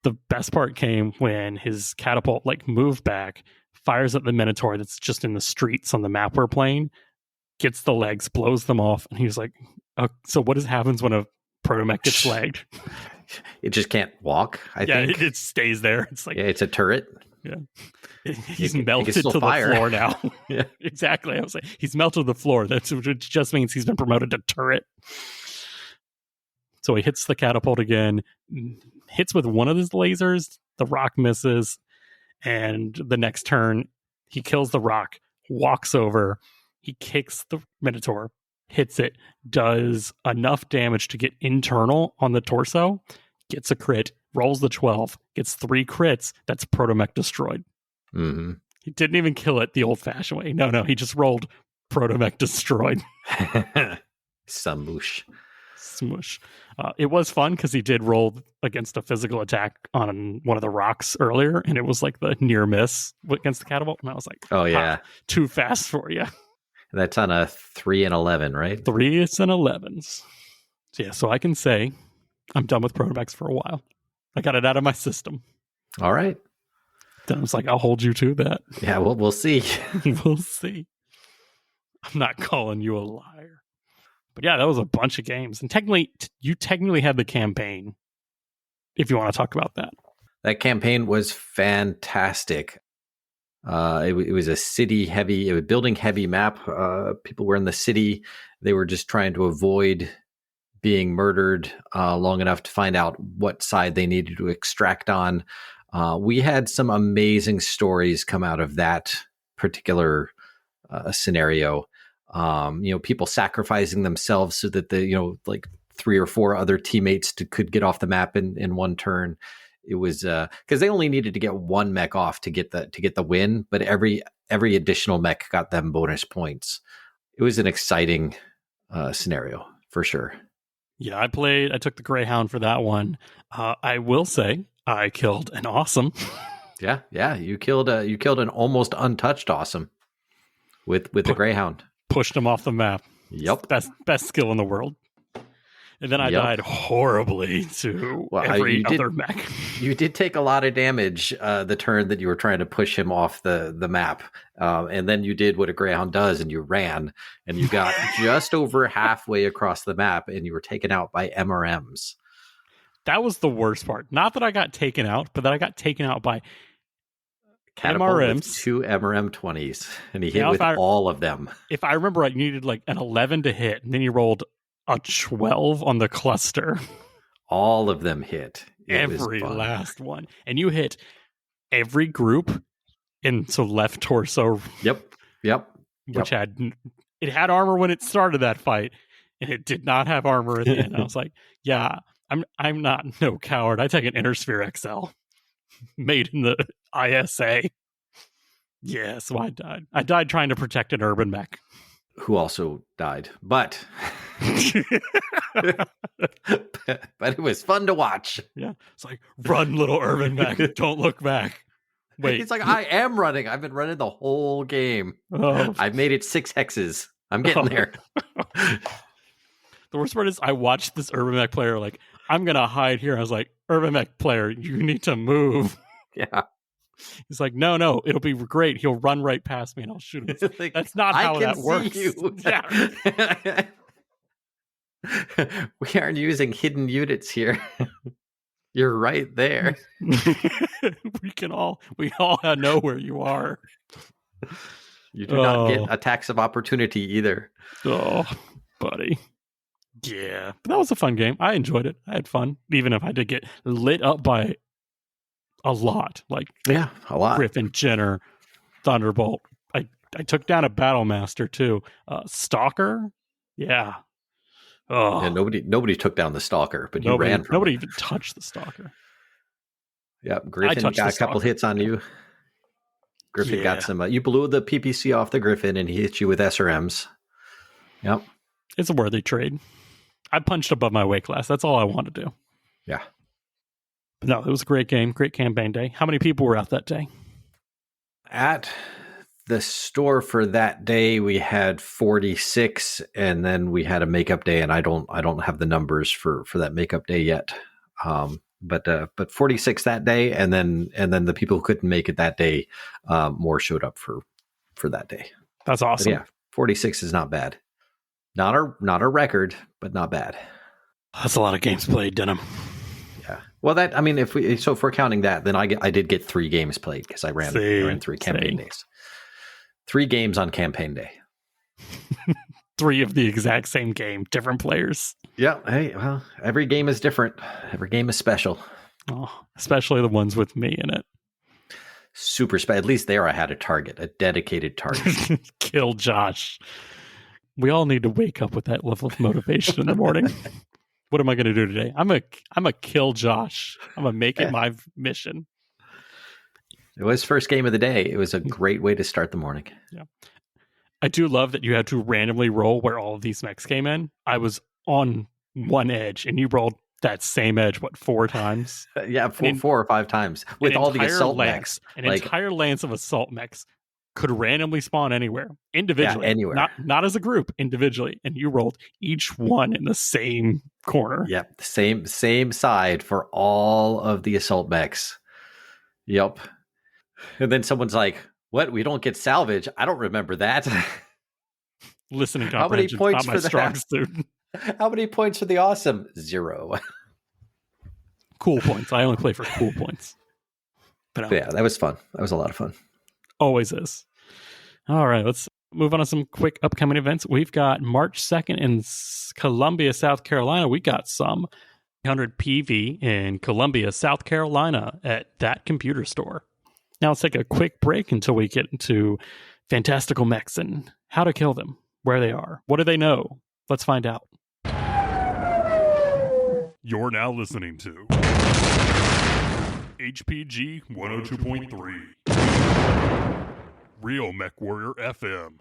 The best part came when his catapult moved back, fires at the Minotaur that's just in the streets on the map we're playing, gets the legs, blows them off, and he was like, so what happens when a Protomech gets lagged? It just can't walk, I think. It stays there. It's like, it's a turret. Yeah. He's melted to the floor now. Yeah. Exactly. I was like, he's melted to the floor. Which just means he's been promoted to turret. So he hits the catapult again, hits with one of his lasers, the rock misses, and the next turn, he kills the rock, walks over, he kicks the Minotaur, hits it, does enough damage to get internal on the torso, gets a crit, rolls the 12, gets 3 crits. That's Protomech destroyed. Mm-hmm. He didn't even kill it the old-fashioned way. No, he just rolled Protomech destroyed. Smoosh. It was fun because he did roll against a physical attack on one of the rocks earlier, and it was like the near miss against the catapult. And I was like, oh, yeah. Too fast for you. That's on a 3 and 11, right? 3s and 11s. So I can say I'm done with Protomechs for a while. I got it out of my system. All right. Then I was like, I'll hold you to that. Yeah, we'll see. We'll see. I'm not calling you a liar. But yeah, that was a bunch of games. And you technically had the campaign, if you want to talk about that. That campaign was fantastic. It was a city-heavy, building-heavy map. People were in the city. They were just trying to avoid being murdered long enough to find out what side they needed to extract on. We had some amazing stories come out of that particular scenario. People sacrificing themselves so that the 3 or 4 other teammates could get off the map in one turn. It was because they only needed to get 1 mech off to get the win, but every additional mech got them bonus points. It was an exciting scenario for sure. Yeah, I took the Greyhound for that one. I will say I killed an awesome. Yeah, you killed an almost untouched awesome with the Greyhound. Pushed him off the map. Yep, best skill in the world. And then I died horribly to every other mech. You did take a lot of damage the turn that you were trying to push him off the map. And then you did what a Greyhound does, and you ran. And you got just over halfway across the map, and you were taken out by MRMs. That was the worst part. Not that I got taken out, but that I got taken out by MRMs. With 2 MRM 20s. And he hit with all of them. If I remember right, you needed an 11 to hit, and then you rolled a 12 on the cluster. All of them hit. Every last one. And you hit every group so left torso. Yep. Which had armor when it started that fight, and it did not have armor at the end. I was like, yeah, I'm not no coward. I take an Intersphere XL made in the ISA. Yeah, so I died. I died trying to protect an urban mech. Who also died. But but it was fun to watch. Yeah. It's like, run, little urban mech. Don't look back. Wait. He's like, I am running. I've been running the whole game. Oh. I've made it 6 hexes. I'm getting there. The worst part is I watched this urban mech player like, I'm going to hide here. I was like, urban mech player, you need to move. Yeah. He's like, no, it'll be great. He'll run right past me and I'll shoot him. Like, that's not how that works. Yeah. We aren't using hidden units here. You're right there. we all know where you are. You do not get attacks of opportunity either. Oh, buddy. Yeah, but that was a fun game. I enjoyed it. I had fun, even if I did get lit up by a lot. Like, yeah, a lot. Griffin, Jenner, Thunderbolt. I took down a Battle Master too. Stalker. Yeah. Oh, yeah, nobody took down the Stalker, but you ran from nobody him. even touched the Stalker. Yep, Griffin got a couple hits on you. Griffin got some. You blew the PPC off the Griffin, and he hit you with SRMs. Yep, it's a worthy trade. I punched above my weight class. That's all I wanted to do. Yeah. But no, it was a great game, great campaign day. How many people were out that day? At the store for that day, we had 46, and then we had a makeup day, and I don't have the numbers for that makeup day yet. But 46 that day, and then the people who couldn't make it that day, more showed up for that day. That's awesome. But yeah, 46 is not bad. Not a record, but not bad. That's a lot of games played, Denim. Yeah. Well, if we're counting that, then I did get 3 games played because I ran 3 campaign days. 3 games on campaign day. 3 of the exact same game, different players. Yeah. Hey, well, every game is different. Every game is special. Oh, especially the ones with me in it. Super special. At least there I had a target, a dedicated target. Kill Josh. We all need to wake up with that level of motivation in the morning. What am I going to do today? I'm a kill Josh. I'm going to make it my mission. It was first game of the day. It was a great way to start the morning. Yeah. I do love that you had to randomly roll where all of these mechs came in. I was on one edge and you rolled that same edge, 4 times? Yeah, 4 or 5 times. With all the assault mechs. An entire lance of assault mechs could randomly spawn anywhere, individually. Yeah, anywhere. Not as a group, individually. And you rolled each one in the same corner. Yep, same side for all of the assault mechs. Yep. And then someone's like, what? We don't get salvage? I don't remember that. Listening comprehension. How many points for strong suit? How many points for the awesome? 0. Cool points. I only play for cool points. But yeah, that was fun. That was a lot of fun. Always is. All right, let's move on to some quick upcoming events. We've got March 2nd in Columbia, South Carolina. We got some 100 PV in Columbia, South Carolina at that computer store. Now let's take a quick break until we get into Fantastical Mechs and how to kill them, where they are, what do they know? Let's find out. You're now listening to HPG 102.3 Real Mechwarrior FM,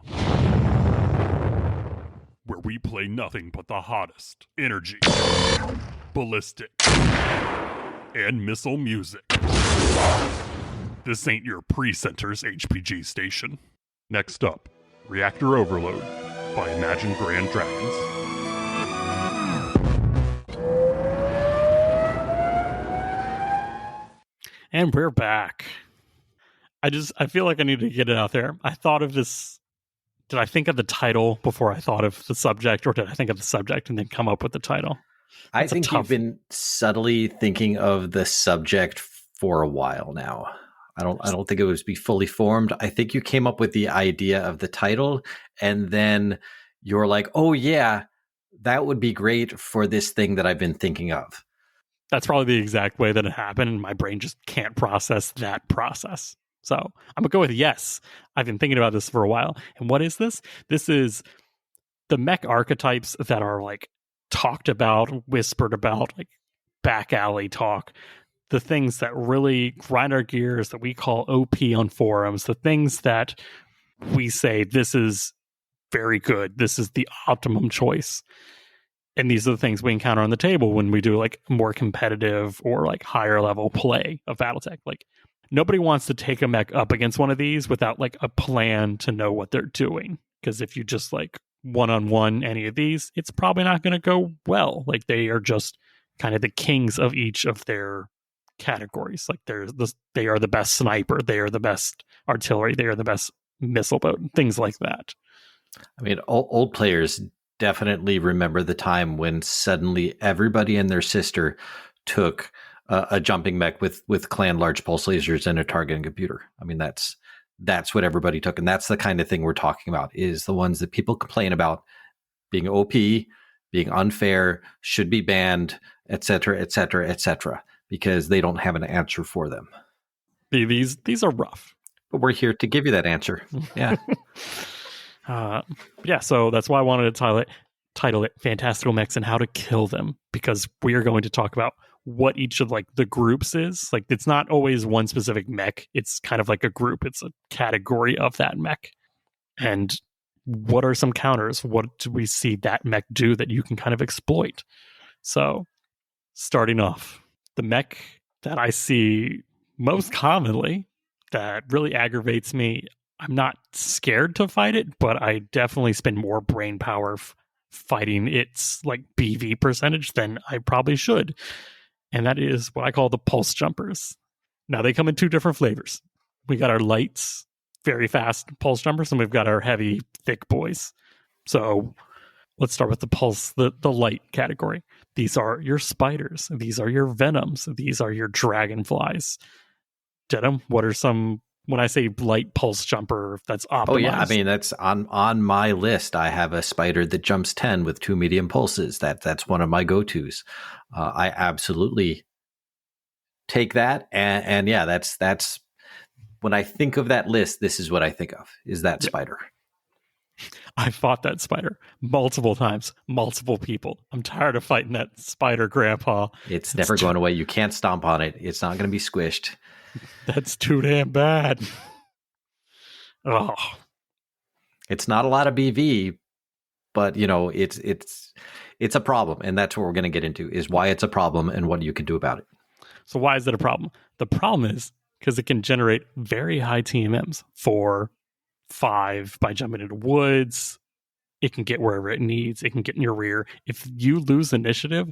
where we play nothing but the hottest energy, ballistic, and missile music. This ain't your pre-center's HPG station. Next up, Reactor Overload by Imagine Grand Dragons. And we're back. I feel like I need to get it out there. I thought of this. Did I think of the title before I thought of the subject, or did I think of the subject and then come up with the title? I think you've been subtly thinking of the subject for a while now. I don't think it was fully formed. I think you came up with the idea of the title, and then you're like, "Oh yeah, that would be great for this thing that I've been thinking of." That's probably the exact way that it happened, and my brain just can't process that process. So I'm going to go with yes. I've been thinking about this for a while. And what is this? This is the mech archetypes that are like talked about, whispered about, like back alley talk, the things that really grind our gears, that we call OP on forums, the things that we say, this is very good, this is the optimum choice. And these are the things we encounter on the table when we do like more competitive or like higher level play of Battletech. Like nobody wants to take a mech up against one of these without like a plan to know what they're doing. Because if you just like one-on-one any of these, it's probably not going to go well. Like they are just kind of the kings of each of their categories. Like they are the best sniper, they are the best artillery, they are the best missile boat, things like that. I mean, old players definitely remember the time when suddenly everybody and their sister took a jumping mech with clan large pulse lasers and a targeting computer. I mean, that's what everybody took. And that's the kind of thing we're talking about, is the ones that people complain about being OP, being unfair, should be banned, et cetera, et cetera, et cetera, because they don't have an answer for them. These are rough. But we're here to give you that answer. Yeah. So that's why I wanted to title it Fantastical Mechs and How to Kill Them, because we are going to talk about what each of like the groups is. Like it's not always one specific mech, it's kind of like a group, it's a category of that mech. And what are some counters? What do we see that mech do that you can kind of exploit? So starting off, the mech that I see most commonly that really aggravates me, I'm not scared to fight it, but I definitely spend more brain power fighting its like BV percentage than I probably should. And that is what I call the pulse jumpers. Now they come in two different flavors. We got our lights, very fast pulse jumpers, and we've got our heavy, thick boys. So let's start with the pulse, the light category. These are your spiders. These are your venoms. These are your dragonflies. Dedham, what are some, when I say light pulse jumper, that's optimized? Oh yeah, I mean, that's on my list. I have a spider that jumps 10 with 2 medium pulses. That's one of my go-tos. I absolutely take that. And yeah, that's when I think of that list, this is what I think of, is that spider. I fought that spider multiple times, multiple people. I'm tired of fighting that spider, Grandpa. It's never going away. You can't stomp on it. It's not going to be squished. That's too damn bad. Oh, it's not a lot of BV, but you know, it's a problem, and that's what we're going to get into, is why it's a problem and what you can do about it. So why is it a problem? The problem is because it can generate very high TMMs for 5 by jumping into woods. It can get wherever it needs. It can get in your rear. If you lose initiative,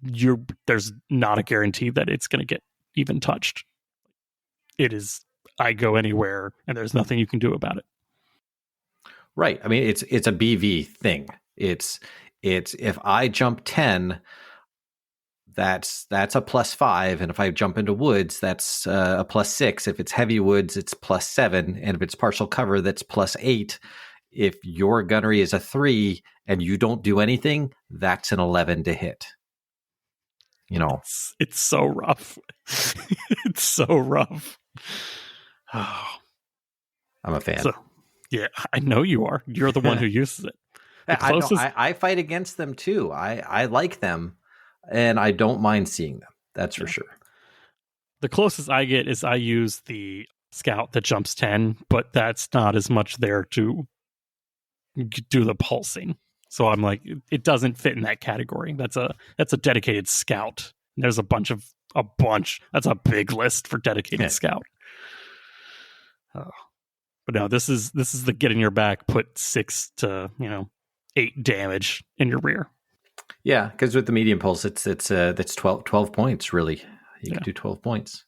there's not a guarantee that it's going to get even touched. It is, I go anywhere and there's nothing you can do about it. Right. I mean, it's a BV thing. It's if I jump 10, that's a +5, and if I jump into woods, that's a +6. If it's heavy woods, it's +7, and if it's partial cover, that's +8. If your gunnery is a 3 and you don't do anything, that's an 11 to hit. You know, it's so rough. It's so rough. Oh. I'm a fan. So, yeah, I know you are. You're the one who uses it. I fight against them too. I like them, and I don't mind seeing them. That's for sure. The closest I get is I use the scout that jumps 10, but that's not as much there to do the pulsing. So I'm like, it doesn't fit in that category. That's a dedicated scout. There's a bunch. That's a big list for dedicated scout. But no, this is the get in your back, put 6 to 8 damage in your rear. Yeah, because with the medium pulse, that's 12 points really. You can do 12 points.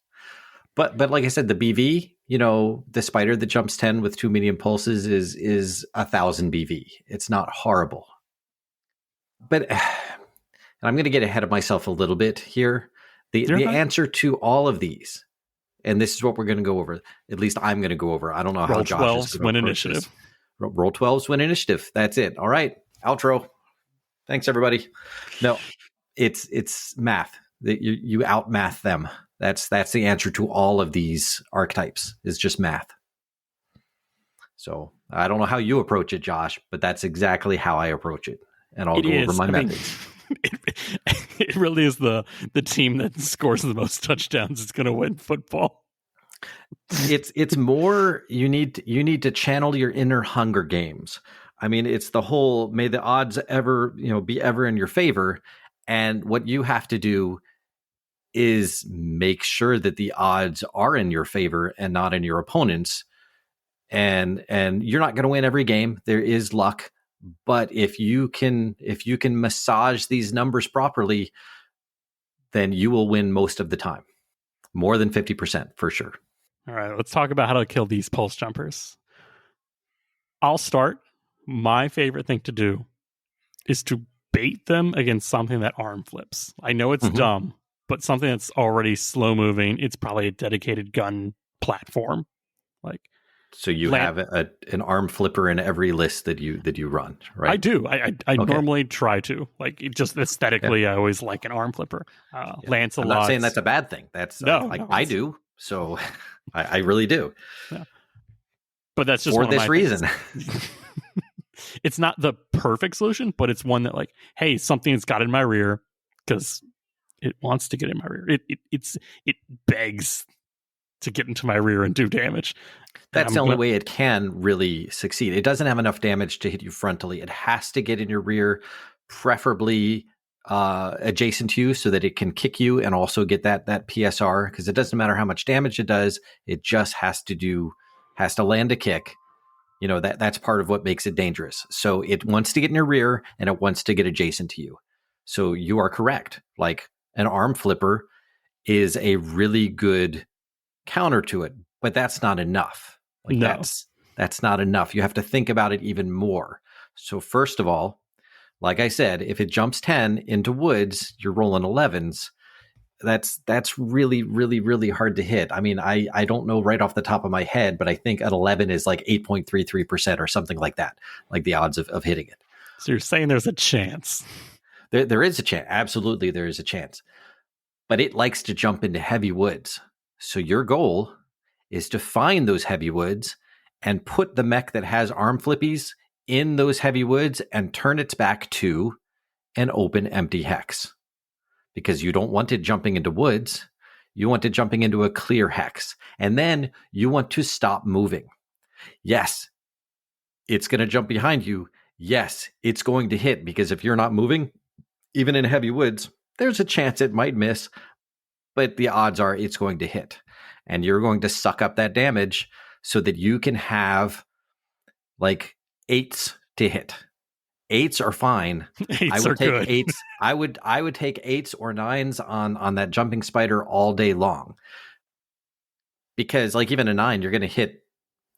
But like I said, the BV, the spider that jumps 10 with 2 medium pulses is 1,000 BV. It's not horrible. But and I'm going to get ahead of myself a little bit here. The answer to all of these, and this is what we're going to go over. At least I'm going to go over. I don't know how Josh is going to win initiative. This. Roll 12s, win initiative. That's it. All right. Outro. Thanks, everybody. No, it's math. You outmath them. That's the answer to all of these archetypes, is just math. So I don't know how you approach it, Josh, but that's exactly how I approach it. And I'll go over my methods. it really is the team that scores the most touchdowns is going to win football. It's more you need to channel your inner Hunger Games. I mean, it's the whole may the odds ever be ever in your favor, and what you have to do is make sure that the odds are in your favor and not in your opponent's. And you're not going to win every game. There is luck, but if you can massage these numbers properly, then you will win most of the time. More than 50% for sure. All right, let's talk about how to kill these pulse jumpers. I'll start. My favorite thing to do is to bait them against something that arm flips. I know it's dumb, but something that's already slow moving. It's probably a dedicated gun platform. So you have an arm flipper in every list that you run, right? I do. I normally try to. Just aesthetically, I always like an arm flipper. Lancelot. I'm not saying that's a bad thing. That's I do. So I really do. Yeah. But that's just for this reason. It's not the perfect solution, but it's one that hey, something's got in my rear because it wants to get in my rear. It begs to get into my rear and do damage. That's the only way it can really succeed. It doesn't have enough damage to hit you frontally. It has to get in your rear, preferably adjacent to you so that it can kick you and also get that PSR, because it doesn't matter how much damage it does. It just has to land a kick. That's part of what makes it dangerous. So it wants to get in your rear and it wants to get adjacent to you. So you are correct. An arm flipper is a really good counter to it, but that's not enough. No. That's not enough. You have to think about it even more. So first of all, like I said, if it jumps 10 into woods, you're rolling 11s. That's really, really, really hard to hit. I mean, I don't know right off the top of my head, but I think an 11 is 8.33% or something like that, the odds of hitting it. So you're saying there's a chance? There is a chance. Absolutely, there is a chance. But it likes to jump into heavy woods. So your goal is to find those heavy woods and put the mech that has arm flippies in those heavy woods and turn its back to an open, empty hex. Because you don't want it jumping into woods. You want it jumping into a clear hex. And then you want to stop moving. Yes, it's going to jump behind you. Yes, it's going to hit, because if you're not moving, even in heavy woods, there's a chance it might miss, but the odds are it's going to hit. And you're going to suck up that damage so that you can have 8s to hit. 8s are fine. 8s are good. 8s. I would take 8s or 9s on that jumping spider all day long. Because even a 9, you're going to hit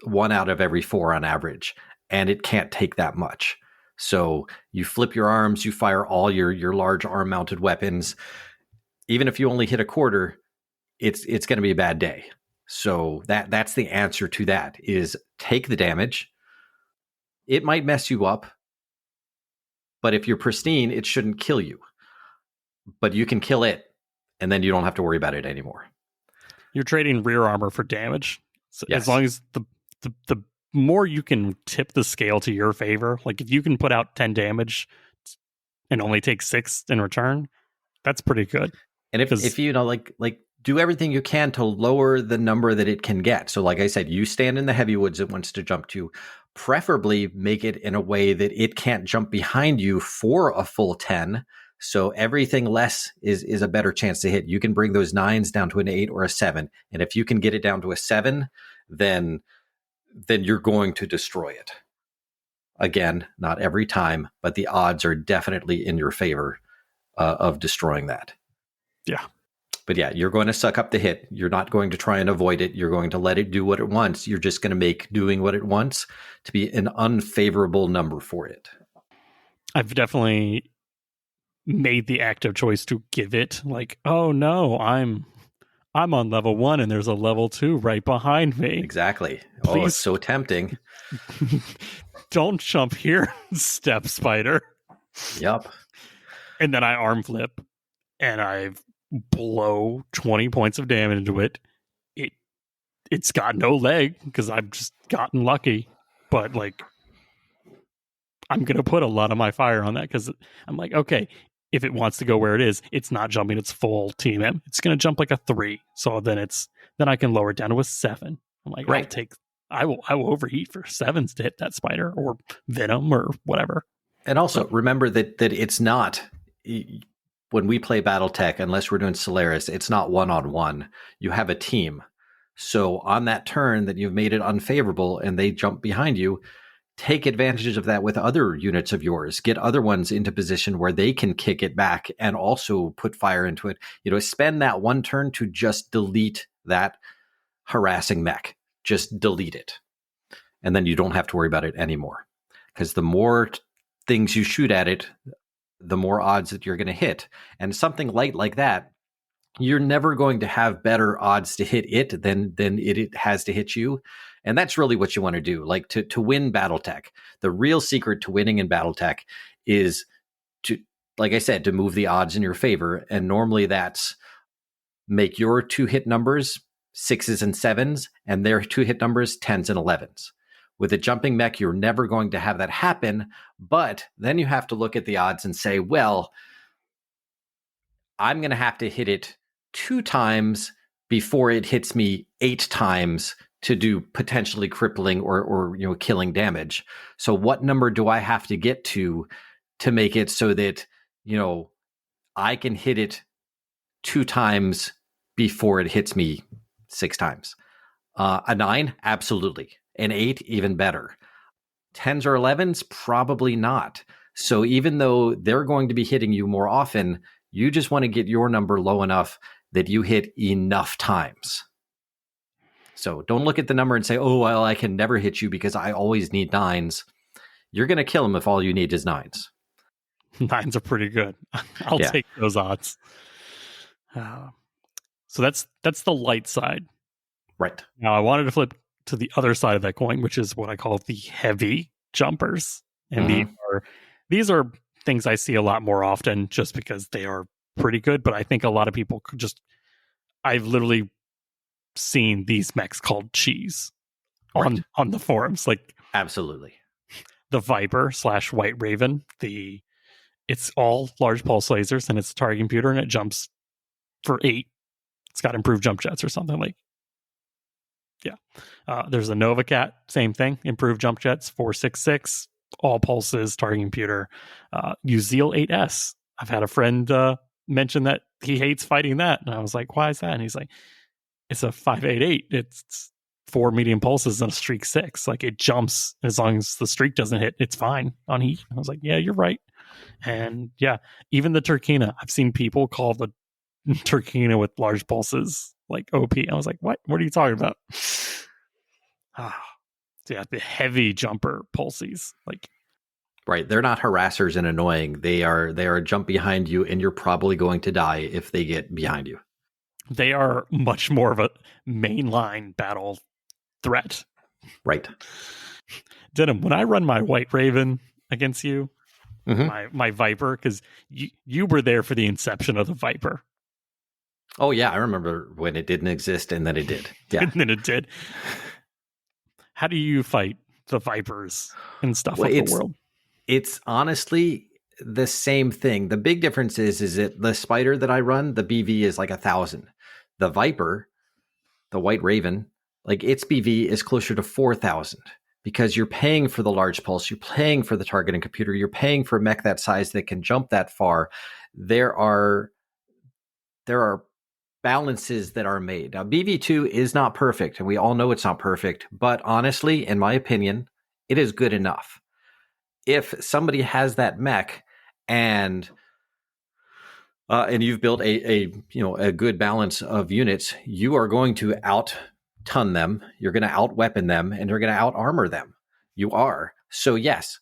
1 out of every 4 on average, and it can't take that much. So you flip your arms, you fire all your large arm mounted weapons. Even if you only hit a quarter, it's going to be a bad day. So that's the answer to that, is take the damage. It might mess you up, but if you're pristine, it shouldn't kill you. But you can kill it, and then you don't have to worry about it anymore. You're trading rear armor for damage. So yes. As long as the more you can tip the scale to your favor, if you can put out 10 damage and only take 6 in return, that's pretty good. And if you do everything you can to lower the number that it can get. So like I said, you stand in the heavy woods it wants to jump to, preferably make it in a way that it can't jump behind you for a full 10. So everything less is a better chance to hit. You can bring those 9s down to an 8 or a 7. And if you can get it down to a 7, then you're going to destroy it. Again, not every time, but the odds are definitely in your favor of destroying that. Yeah. But yeah, you're going to suck up the hit. You're not going to try and avoid it. You're going to let it do what it wants. You're just going to make doing what it wants to be an unfavorable number for it. I've definitely made the active choice to give it oh no, I'm on level 1 and there's a level 2 right behind me. Exactly. Please. Oh, it's so tempting. Don't jump here, step spider. Yep. And then I arm flip and I blow 20 points of damage into it. It's got no leg because I've just gotten lucky. But I'm going to put a lot of my fire on that because I'm okay, if it wants to go where it is, it's not jumping its full TM. It's going to jump like a 3. So then I can lower it down to a 7. I'm like, Right. I will overheat for 7s to hit that spider or venom or whatever. And also remember that it's not, when we play Battletech, unless we're doing Solaris, it's not 1-on-1. You have a team. So on that turn that you've made it unfavorable and they jump behind you, take advantage of that with other units of yours. Get other ones into position where they can kick it back and also put fire into it. Spend that one turn to just delete that harassing mech. Just delete it. And then you don't have to worry about it anymore. Because the more things you shoot at it, the more odds that you're going to hit. And something light like that, you're never going to have better odds to hit it than it has to hit you. And that's really what you want to do. Like to win Battletech, the real secret to winning in Battletech is to, like I said, to move the odds in your favor. And normally that's make your 2-hit numbers 6s and 7s and their 2-hit numbers 10s and 11s. With a jumping mech, you're never going to have that happen. But then you have to look at the odds and say, well, I'm going to have to hit it 2 times before it hits me 8 times to do potentially crippling or killing damage. So what number do I have to get to make it so that, I can hit it 2 times before it hits me 6 times? A 9? Absolutely. An 8? Even better. 10s or 11s? Probably not. So even though they're going to be hitting you more often, you just want to get your number low enough that you hit enough times. So don't look at the number and say, oh, well, I can never hit you because I always need 9s. You're going to kill them if all you need is 9s. 9s are pretty good. I'll take those odds. So that's the light side. Right. Now I wanted to flip to the other side of that coin, which is what I call the heavy jumpers. And these are things I see a lot more often just because they are pretty good. But I think a lot of people could I've literally seen these mechs called cheese on the forums. Like, absolutely. The Viper / White Raven, it's all large pulse lasers and it's a target computer and it jumps for 8. It's got improved jump jets or something like. Yeah. There's a Nova Cat, same thing, improved jump jets, 466, all pulses, target computer. Uzeal 8S. I've had a friend mention that he hates fighting that. And I was like, why is that? And he's like, it's a 588. It's 4 medium pulses and a streak 6. Like, it jumps as long as the streak doesn't hit. It's fine on heat. I was like, yeah, you're right. And yeah, even the Turkina. I've seen people call the Turkina with large pulses like OP. I was like, what are you talking about? So yeah, the heavy jumper pulses, like, right. They're not harassers and annoying. They are jump behind you and you're probably going to die if they get behind you. They are much more of a mainline battle threat. Right. Denim, when I run my White Raven against you, my Viper, because you were there for the inception of the Viper. Oh, yeah. I remember when it didn't exist and then it did. Yeah. And then it did. How do you fight the Vipers and stuff of the world? It's honestly the same thing. The big difference is that the spider that I run, the BV is like 1,000. The Viper, the White Raven, like its BV is closer to 4,000 because you're paying for the large pulse, you're paying for the targeting computer, you're paying for a mech that size that can jump that far. There are balances that are made. Now, BV2 is not perfect, and we all know it's not perfect, but honestly, in my opinion, it is good enough. If somebody has that mech and you've built a good balance of units, you are going to out-ton them, you're going to out-weapon them, and you're going to out-armor them. You are. So yes,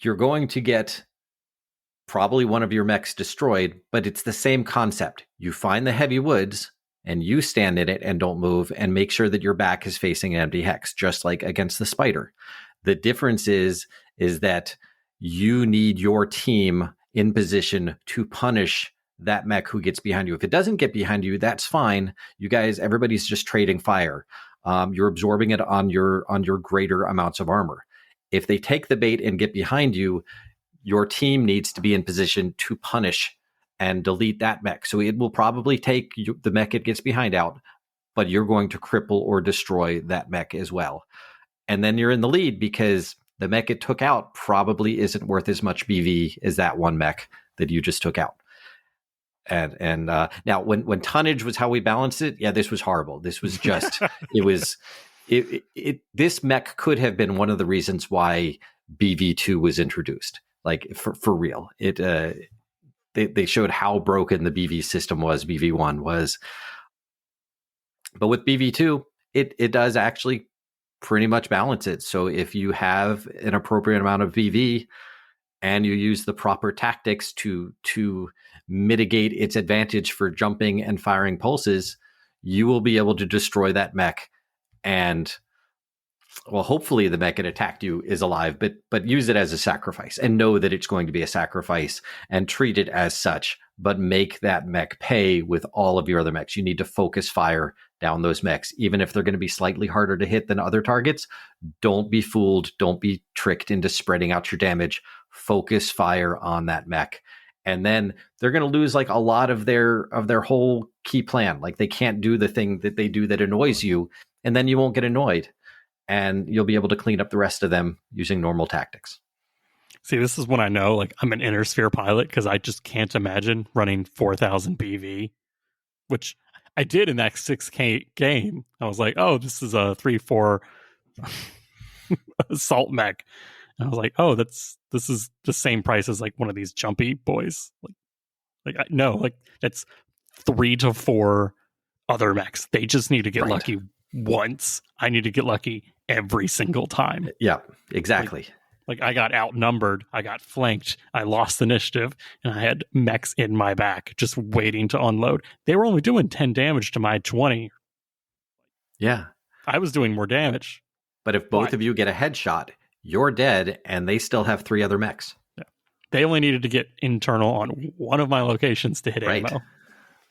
you're going to get probably one of your mechs destroyed, but it's the same concept. You find the heavy woods and you stand in it and don't move and make sure that your back is facing an empty hex, just like against the spider. The difference is that you need your team in position to punish that mech who gets behind you. If it doesn't get behind you, that's fine. You guys, everybody's just trading fire. You're absorbing it on your greater amounts of armor. If they take the bait and get behind you, your team needs to be in position to punish and delete that mech. So it will probably take the mech it gets behind out, but you're going to cripple or destroy that mech as well. And then you're in the lead because the mech it took out probably isn't worth as much BV as that one mech that you just took out. And now when tonnage was how we balanced it, yeah, this was horrible. This was just, this mech could have been one of the reasons why BV2 was introduced. Like for real, they showed how broken the BV system was, BV1 was. But with BV2, it does actually pretty much balance it. So if you have an appropriate amount of BV and you use the proper tactics to mitigate its advantage for jumping and firing pulses, you will be able to destroy that mech. And well, hopefully the mech that attacked you is alive, but use it as a sacrifice and know that it's going to be a sacrifice and treat it as such, but make that mech pay with all of your other mechs. You need to focus fire down those mechs, even if they're going to be slightly harder to hit than other targets. Don't be fooled. Don't be tricked into spreading out your damage. Focus fire on that mech. And then they're going to lose like a lot of their whole key plan. Like they can't do the thing that they do that annoys you, and then you won't get annoyed. And you'll be able to clean up the rest of them using normal tactics. See, this is when I know like I'm an inner sphere pilot, because I just can't imagine running 4,000 BV, which I did in that 6K game. I was like, oh, this is a 3-4 assault mech. And I was like, oh, this is the same price as like one of these jumpy boys. Like that's 3 to 4 other mechs. They just need to get lucky once. I need to get lucky every single time. Yeah, exactly. Like I got outnumbered, I got flanked, I lost initiative, and I had mechs in my back just waiting to unload. They were only doing 10 damage to my 20. Yeah. I was doing more damage. But if both of you get a headshot, you're dead, and they still have 3 other mechs. Yeah. They only needed to get internal on one of my locations to hit ammo.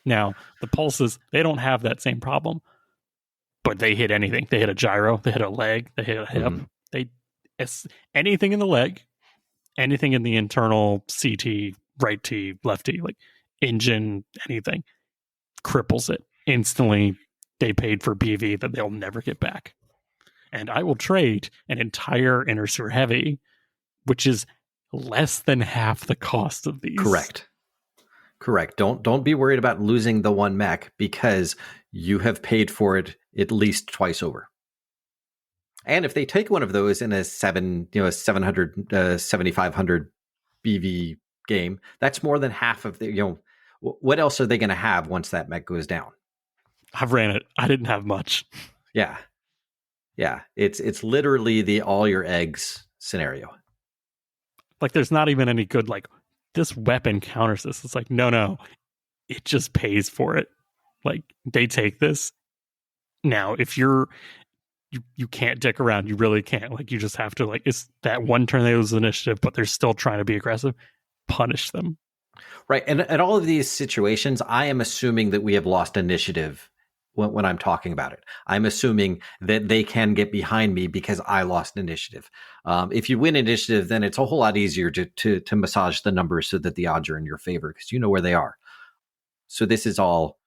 Now, the pulses, they don't have that same problem. But they hit anything. They hit a gyro. They hit a leg. They hit a hip. Anything in the leg, anything in the internal CT, right T, left T, like engine, anything, cripples it instantly. They paid for BV that they'll never get back. And I will trade an entire inner sphere heavy, which is less than half the cost of these. Correct. Don't be worried about losing the one mech, because you have paid for it at least twice over. And if they take one of those in a 700, 7,500 BV game, that's more than half of the, what else are they going to have once that mech goes down? I've ran it. I didn't have much. Yeah. It's literally the all your eggs scenario. Like there's not even any good, like, this weapon counters this. It's like, no, it just pays for it. Like they take this. Now, if you can't dick around, you really can't. Like you just have to, like, it's that one turn they lose initiative, but they're still trying to be aggressive. Punish them. Right. And at all of these situations, I am assuming that we have lost initiative when I'm talking about it. I'm assuming that they can get behind me because I lost initiative. If you win initiative, then it's a whole lot easier to massage the numbers so that the odds are in your favor because you know where they are. So this is all,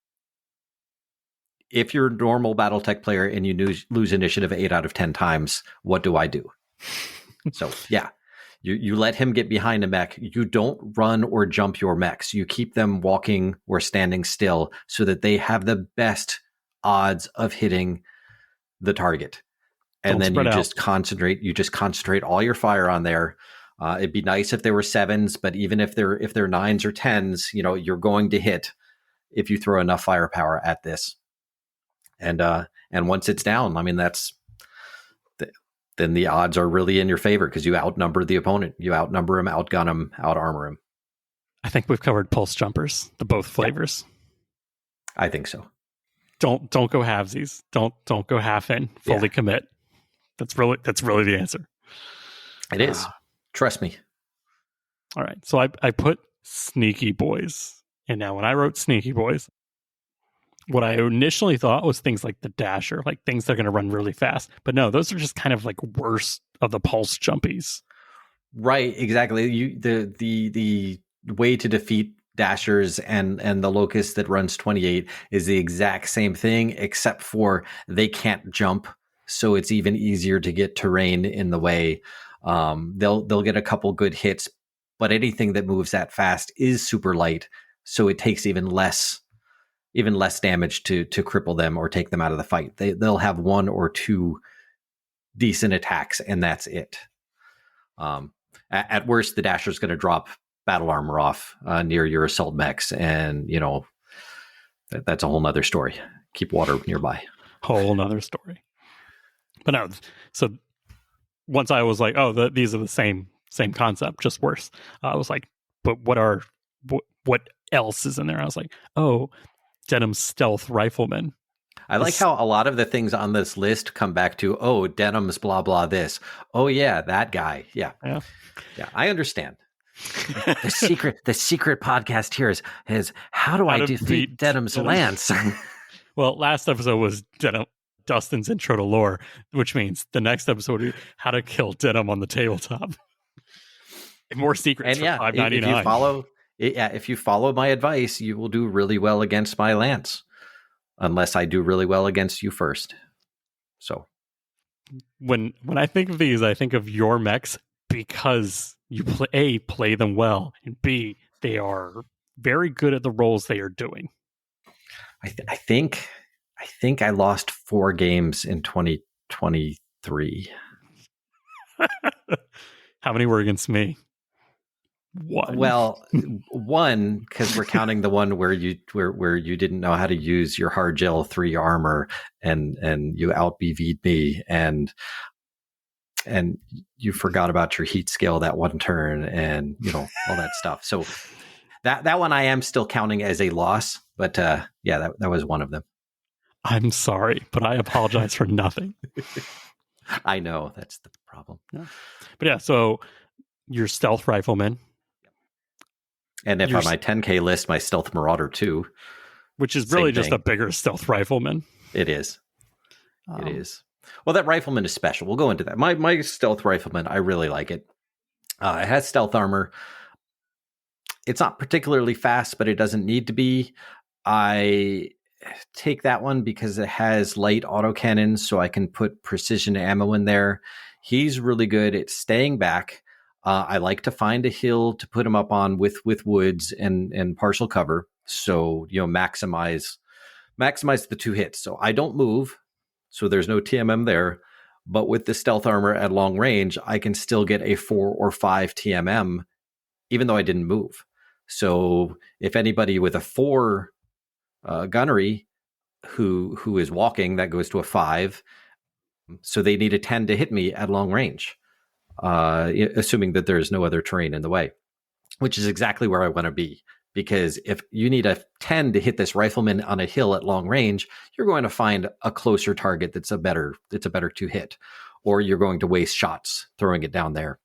if you're a normal Battletech player and you lose initiative 8 out of 10 times, what do I do? So yeah, you let him get behind a mech. You don't run or jump your mechs. You keep them walking or standing still so that they have the best odds of hitting the target. And then you just concentrate all your fire on there. It'd be nice if there were 7s, but even if they're 9s or 10s, you're going to hit if you throw enough firepower at this. And once it's down, I mean, then the odds are really in your favor because you outnumber the opponent. You outnumber him, outgun him, outarmor him. I think we've covered pulse jumpers, the both flavors. I think so. Don't go halvesies. Don't go half in. Fully commit. That's really the answer. It is. Trust me. All right. So I put sneaky boys. And now when I wrote sneaky boys, what I initially thought was things like the dasher, like things that are going to run really fast. But no, those are just kind of like worse of the pulse jumpies. Right, exactly. The way to defeat dashers and the locust that runs 28 is the exact same thing, except for they can't jump, so it's even easier to get terrain in the way. They'll get a couple good hits, but anything that moves that fast is super light, so it takes even less damage to cripple them or take them out of the fight. They'll have one or two decent attacks, and that's it. At worst, the dasher's going to drop battle armor off near your assault mechs, and that's a whole nother story. Keep water nearby. Whole nother story. But no, so once I was like, oh, these are the same concept, just worse. I was like, but what else is in there? I was like, oh, Denim's stealth rifleman. I like how a lot of the things on this list come back to, oh, Denim's blah, blah, this. Oh, yeah, that guy. Yeah, I understand. the secret podcast here is how do I defeat Denim's lance? Well, last episode was Dustin's intro to lore, which means the next episode is how to kill Denim on the tabletop. And more secrets for $5.99. If you follow my advice, you will do really well against my lance. Unless I do really well against you first. So when I think of these, I think of your mechs because you play them well, and B, they are very good at the roles they are doing. I think I lost 4 games in 2023. How many were against me? 1. Well, 1 because we're counting the one where you didn't know how to use your hard gel 3 armor and you out BV'd me and you forgot about your heat scale that one turn and all that stuff. So that one I am still counting as a loss, but that was one of them. I'm sorry, but I apologize for nothing. I know that's the problem. Yeah. But yeah, so your stealth rifleman. And if on my 10K list, my stealth marauder too. Which is really just a bigger stealth rifleman. It is. It is. Well, that rifleman is special. We'll go into that. My stealth rifleman, I really like it. It has stealth armor. It's not particularly fast, but it doesn't need to be. I take that one because it has light autocannons, so I can put precision ammo in there. He's really good at staying back. I like to find a hill to put him up on with woods and partial cover. So, maximize the 2 hits. So I don't move. So there's no TMM there. But with the stealth armor at long range, I can still get a 4 or 5 TMM, even though I didn't move. So if anybody with a 4 gunnery who is walking, that goes to a 5. So they need a 10 to hit me at long range. Assuming that there's no other terrain in the way, which is exactly where I want to be. Because if you need a 10 to hit this rifleman on a hill at long range, you're going to find a closer target that's a better to hit, or you're going to waste shots throwing it down there.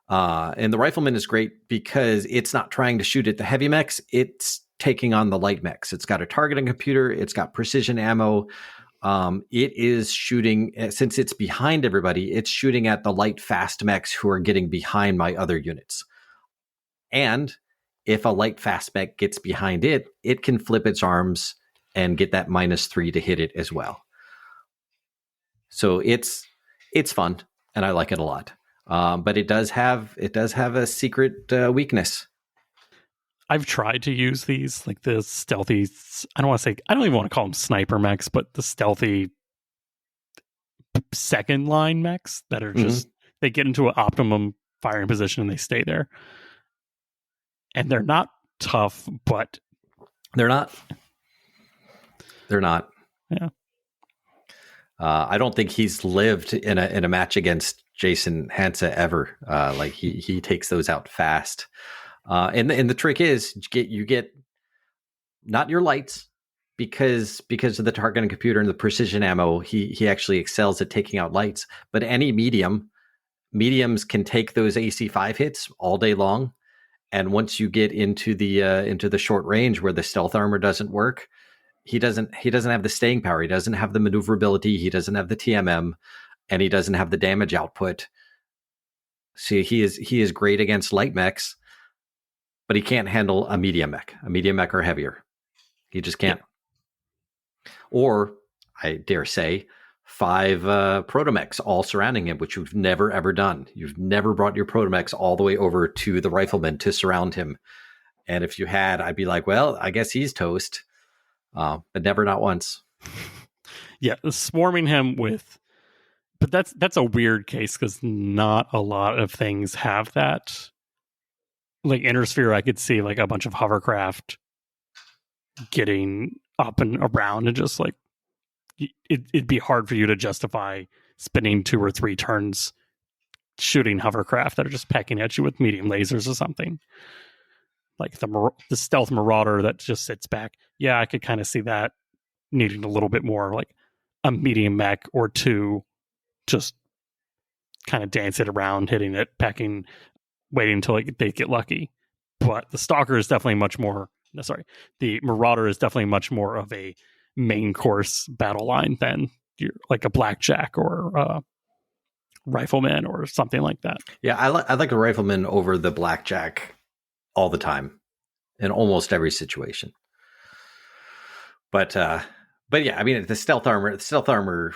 And the rifleman is great because it's not trying to shoot at the heavy mechs; it's taking on the light mechs. It's got a targeting computer, it's got precision ammo. It is shooting, since it's behind everybody, it's shooting at the light fast mechs who are getting behind my other units. And if a light fast mech gets behind it, it can flip its arms and get that -3 to hit it as well. So it's fun and I like it a lot. But it does have a secret weakness. I've tried to use these, like the stealthy, I don't even want to call them sniper mechs, but the stealthy second line mechs that are just, they get into an optimum firing position and they stay there. And they're not tough, but they're not. Yeah. I don't think he's lived in a match against Jason Hansa ever. Like he takes those out fast. And the trick is you get not your lights because of the targeting computer and the precision ammo. He actually excels at taking out lights. But any mediums can take those AC5 hits all day long. And once you get into the short range where the stealth armor doesn't work, he doesn't have the staying power. He doesn't have the maneuverability. He doesn't have the TMM, and he doesn't have the damage output. See, he is great against light mechs, but he can't handle a medium mech or heavier. He just can't. Yeah. Or, I dare say, 5 protomechs all surrounding him, which you've never, ever done. You've never brought your protomechs all the way over to the rifleman to surround him. And if you had, I'd be like, well, I guess he's toast. But never, not once. Yeah, swarming him with... But that's a weird case because not a lot of things have that. Like Intersphere, I could see like a bunch of hovercraft getting up and around and just like it'd be hard for you to justify spending 2 or 3 turns shooting hovercraft that are just pecking at you with medium lasers or something. Like the stealth marauder that just sits back. Yeah, I could kind of see that needing a little bit more, like a medium mech or 2, just kind of dance it around, hitting it, pecking, waiting until they get lucky. But the Stalker is definitely much more. No, sorry, the Marauder is definitely much more of a main course battle line than like a Blackjack or a Rifleman or something like that. Yeah, I like a Rifleman over the Blackjack all the time in almost every situation. But yeah, I mean the stealth armor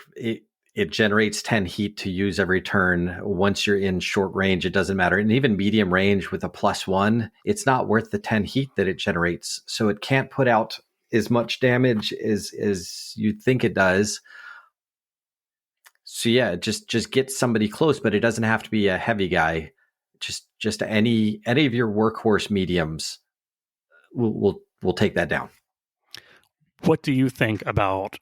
it generates 10 heat to use every turn. Once you're in short range, it doesn't matter. And even medium range with a +1, it's not worth the 10 heat that it generates. So it can't put out as much damage as you think it does. So yeah, just get somebody close, but it doesn't have to be a heavy guy. Just any of your workhorse mediums will take that down. What do you think about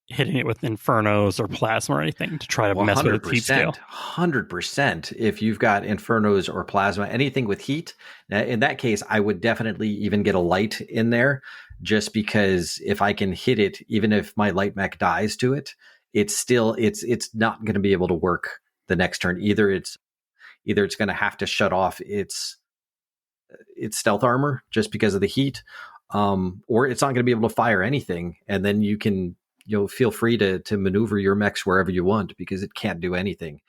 hitting it with Infernos or Plasma or anything to try to mess with the heat scale? 100%. If you've got Infernos or Plasma, anything with heat, in that case, I would definitely even get a light in there, just because if I can hit it, even if my light mech dies to it, it's not going to be able to work the next turn. Either it's going to have to shut off its stealth armor just because of the heat, or it's not going to be able to fire anything, and then you can feel free to maneuver your mechs wherever you want because it can't do anything.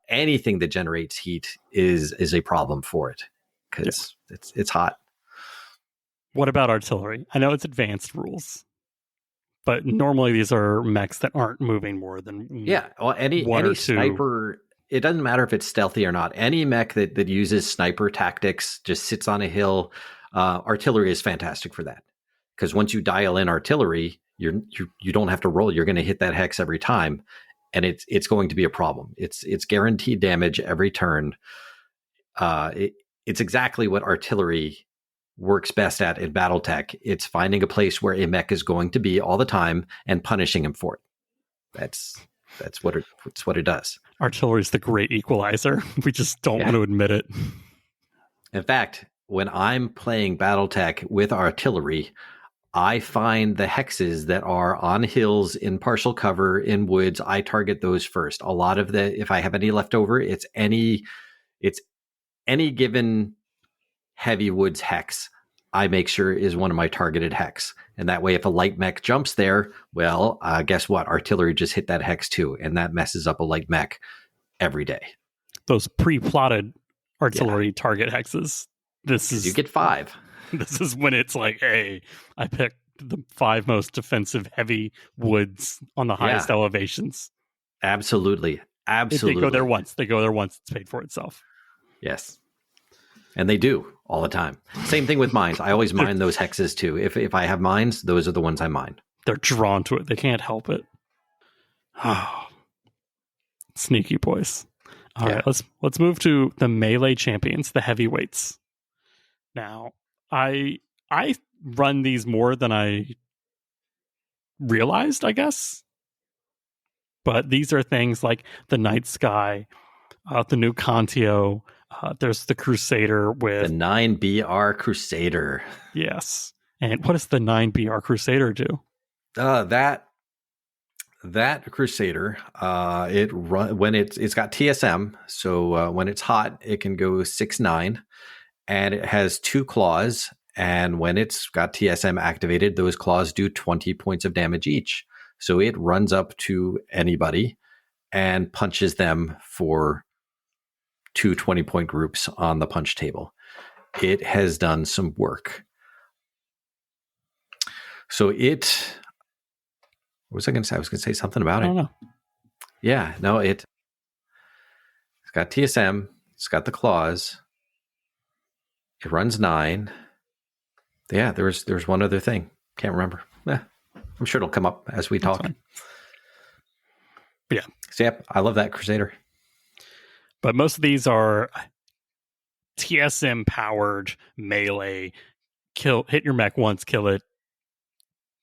Anything that generates heat is a problem for it because it's hot. What about artillery? I know it's advanced rules, but normally these are mechs that aren't moving more than any sniper. It doesn't matter if it's stealthy or not. Any mech that uses sniper tactics, just sits on a hill. Artillery is fantastic for that because once you dial in artillery, you don't have to roll. You're going to hit that hex every time, and it's going to be a problem. It's guaranteed damage every turn. It's exactly what artillery works best at in BattleTech. It's finding a place where a mech is going to be all the time and punishing him for it. That's what it does. Artillery is the great equalizer. We just don't want to admit it. In fact, when I'm playing BattleTech with artillery, I find the hexes that are on hills, in partial cover, in woods. I target those first. A lot of if I have any left over, it's any given heavy woods hex I make sure is one of my targeted hex. And that way, if a light mech jumps there, well, guess what? Artillery just hit that hex too, and that messes up a light mech every day. Those pre-plotted artillery target hexes. You get 5. This is when it's like, hey, I picked the 5 most defensive heavy woods on the highest elevations. Absolutely. If they go there once. It's paid for itself. Yes. And they do all the time. Same thing with mines. I always mine those hexes too. If I have mines, those are the ones I mine. They're drawn to it. They can't help it. Oh, sneaky boys. All right, let's move to the melee champions, the heavyweights. Now, I run these more than I realized, I guess. But these are things like the Night Sky, the new Contio. There's the Crusader with the 9BR Crusader. Yes. And what does the 9BR Crusader do? That Crusader, when it's got TSM, so when it's hot, it can go 6-9, and it has 2 claws. And when it's got TSM activated, those claws do 20 points of damage each. So it runs up to anybody and punches them for two 20-point groups on the punch table. It has done some work. So what was I going to say? I was going to say something about I don't it. know. Yeah, no, it's got TSM. It's got the claws. It runs 9. Yeah, there's one other thing. Can't remember. I'm sure it'll come up as we talk. Yeah. So, yep, I love that Crusader. But most of these are TSM powered melee. Hit your mech once, kill it.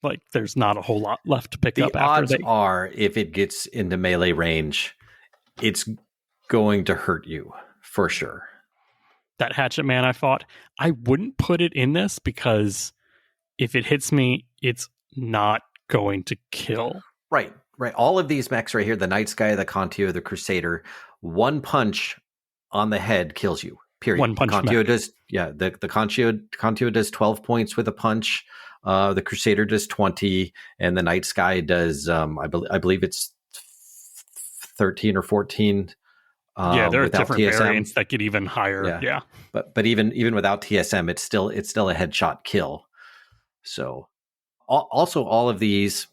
Like, there's not a whole lot left to pick up after. The odds are, if it gets into melee range, it's going to hurt you for sure. That Hatchetman I fought, I wouldn't put it in this because if it hits me, it's not going to kill. Right. All of these mechs right here, the Night Sky, the Contio, the Crusader, one punch on the head kills you. Period. One punch. Contio does, the Contio does 12 points with a punch. The Crusader does 20, and the Night Sky does, I believe it's 13 or 14. Yeah, there are different TSM. variants that get even higher. Yeah. But even without TSM, it's still a headshot kill. So also all of these,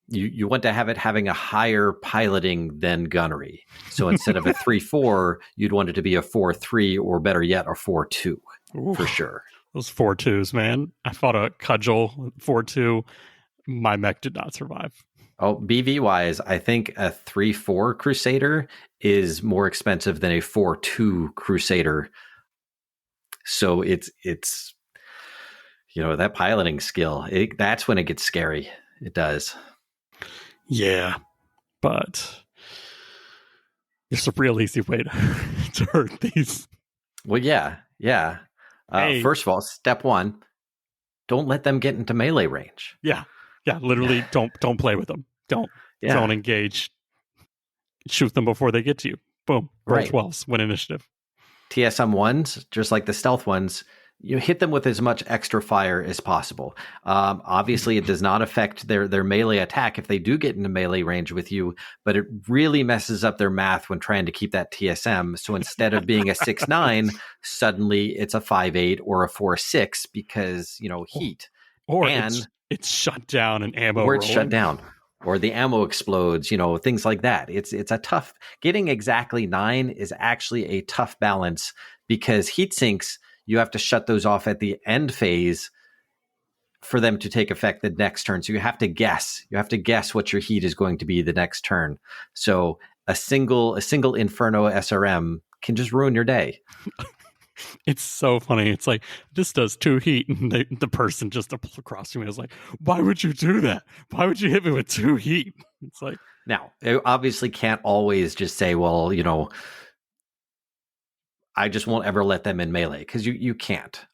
you want to have it having a higher piloting than gunnery. So instead of a 3-4, you'd want it to be a 4-3, or better yet, a 4-2 for sure. Those 4-2s, man. I fought a Cudgel 4-2. My mech did not survive. Oh, BV wise, I think a 3-4 Crusader is more expensive than a 4-2 Crusader. So it's that piloting skill. That's when it gets scary. It does. Yeah, but there's a real easy way to hurt these. Well, yeah. Hey. First of all, step 1, don't let them get into melee range. Yeah, literally don't play with them. Don't engage. Shoot them before they get to you. Boom. Roll 12s, win initiative. TSM 1s, just like the stealth ones, you hit them with as much extra fire as possible. Obviously, it does not affect their melee attack if they do get into melee range with you, but it really messes up their math when trying to keep that TSM. So instead of being a 6-9, suddenly it's a 5-8 or a 4-6 because, heat. Or it's shut down and ammo Or it's rolling. shut down. Or the ammo explodes, things like that. It's a tough, getting exactly 9 is actually a tough balance because heat sinks, you have to shut those off at the end phase for them to take effect the next turn. So you have to guess. You have to guess what your heat is going to be the next turn. So a single Inferno SRM can just ruin your day. It's so funny. It's like, this does 2 heat. And the person just across from me was like, why would you do that? Why would you hit me with 2 heat? It's like, now, you obviously can't always just say, well, I just won't ever let them in melee, because you can't.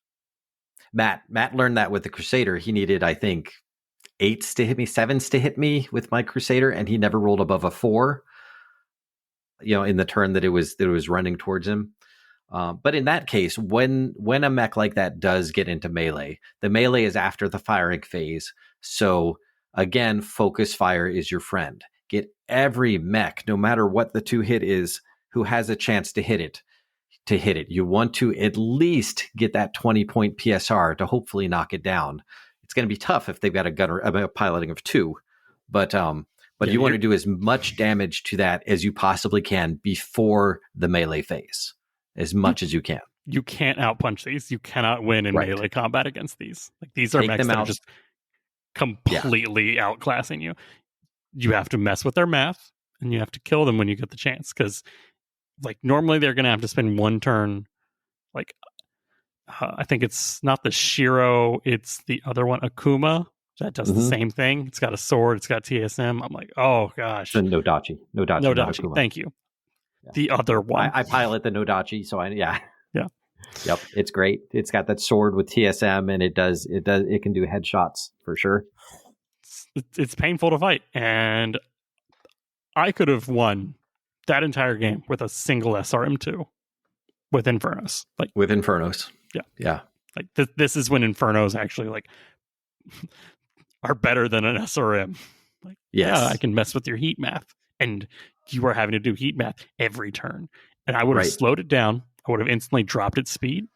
Matt learned that with the Crusader. He needed, I think, 8s to hit me, 7s to hit me with my Crusader, and he never rolled above a 4. In the turn that it was running towards him. But in that case, when a mech like that does get into melee, the melee is after the firing phase. So again, focus fire is your friend. Get every mech, no matter what the 2 hit is, who has a chance to hit it. You want to at least get that 20-point PSR to hopefully knock it down. It's going to be tough if they've got a piloting of 2, but you want to do as much damage to that as you possibly can before the melee phase, as much as you can. You can't outpunch these. You cannot win in melee combat against these. Like, these are mechs that are just completely outclassing you. You have to mess with their math, and you have to kill them when you get the chance, because normally they're going to have to spend 1 turn. I think it's not the Shiro, it's the other one, Akuma, that does the same thing. It's got a sword, it's got TSM. I'm like, oh gosh. The Nodachi. Thank you. Yeah. The other one. I pilot the Nodachi, so Yep, it's great. It's got that sword with TSM, and it can do headshots for sure. It's painful to fight, and I could have won that entire game with a single SRM2 with Infernos. With Infernos. Yeah. This is when Infernos actually are better than an SRM. Yes. Yeah, I can mess with your heat math, and you are having to do heat math every turn. And I would have Right. slowed it down. I would have instantly dropped its speed.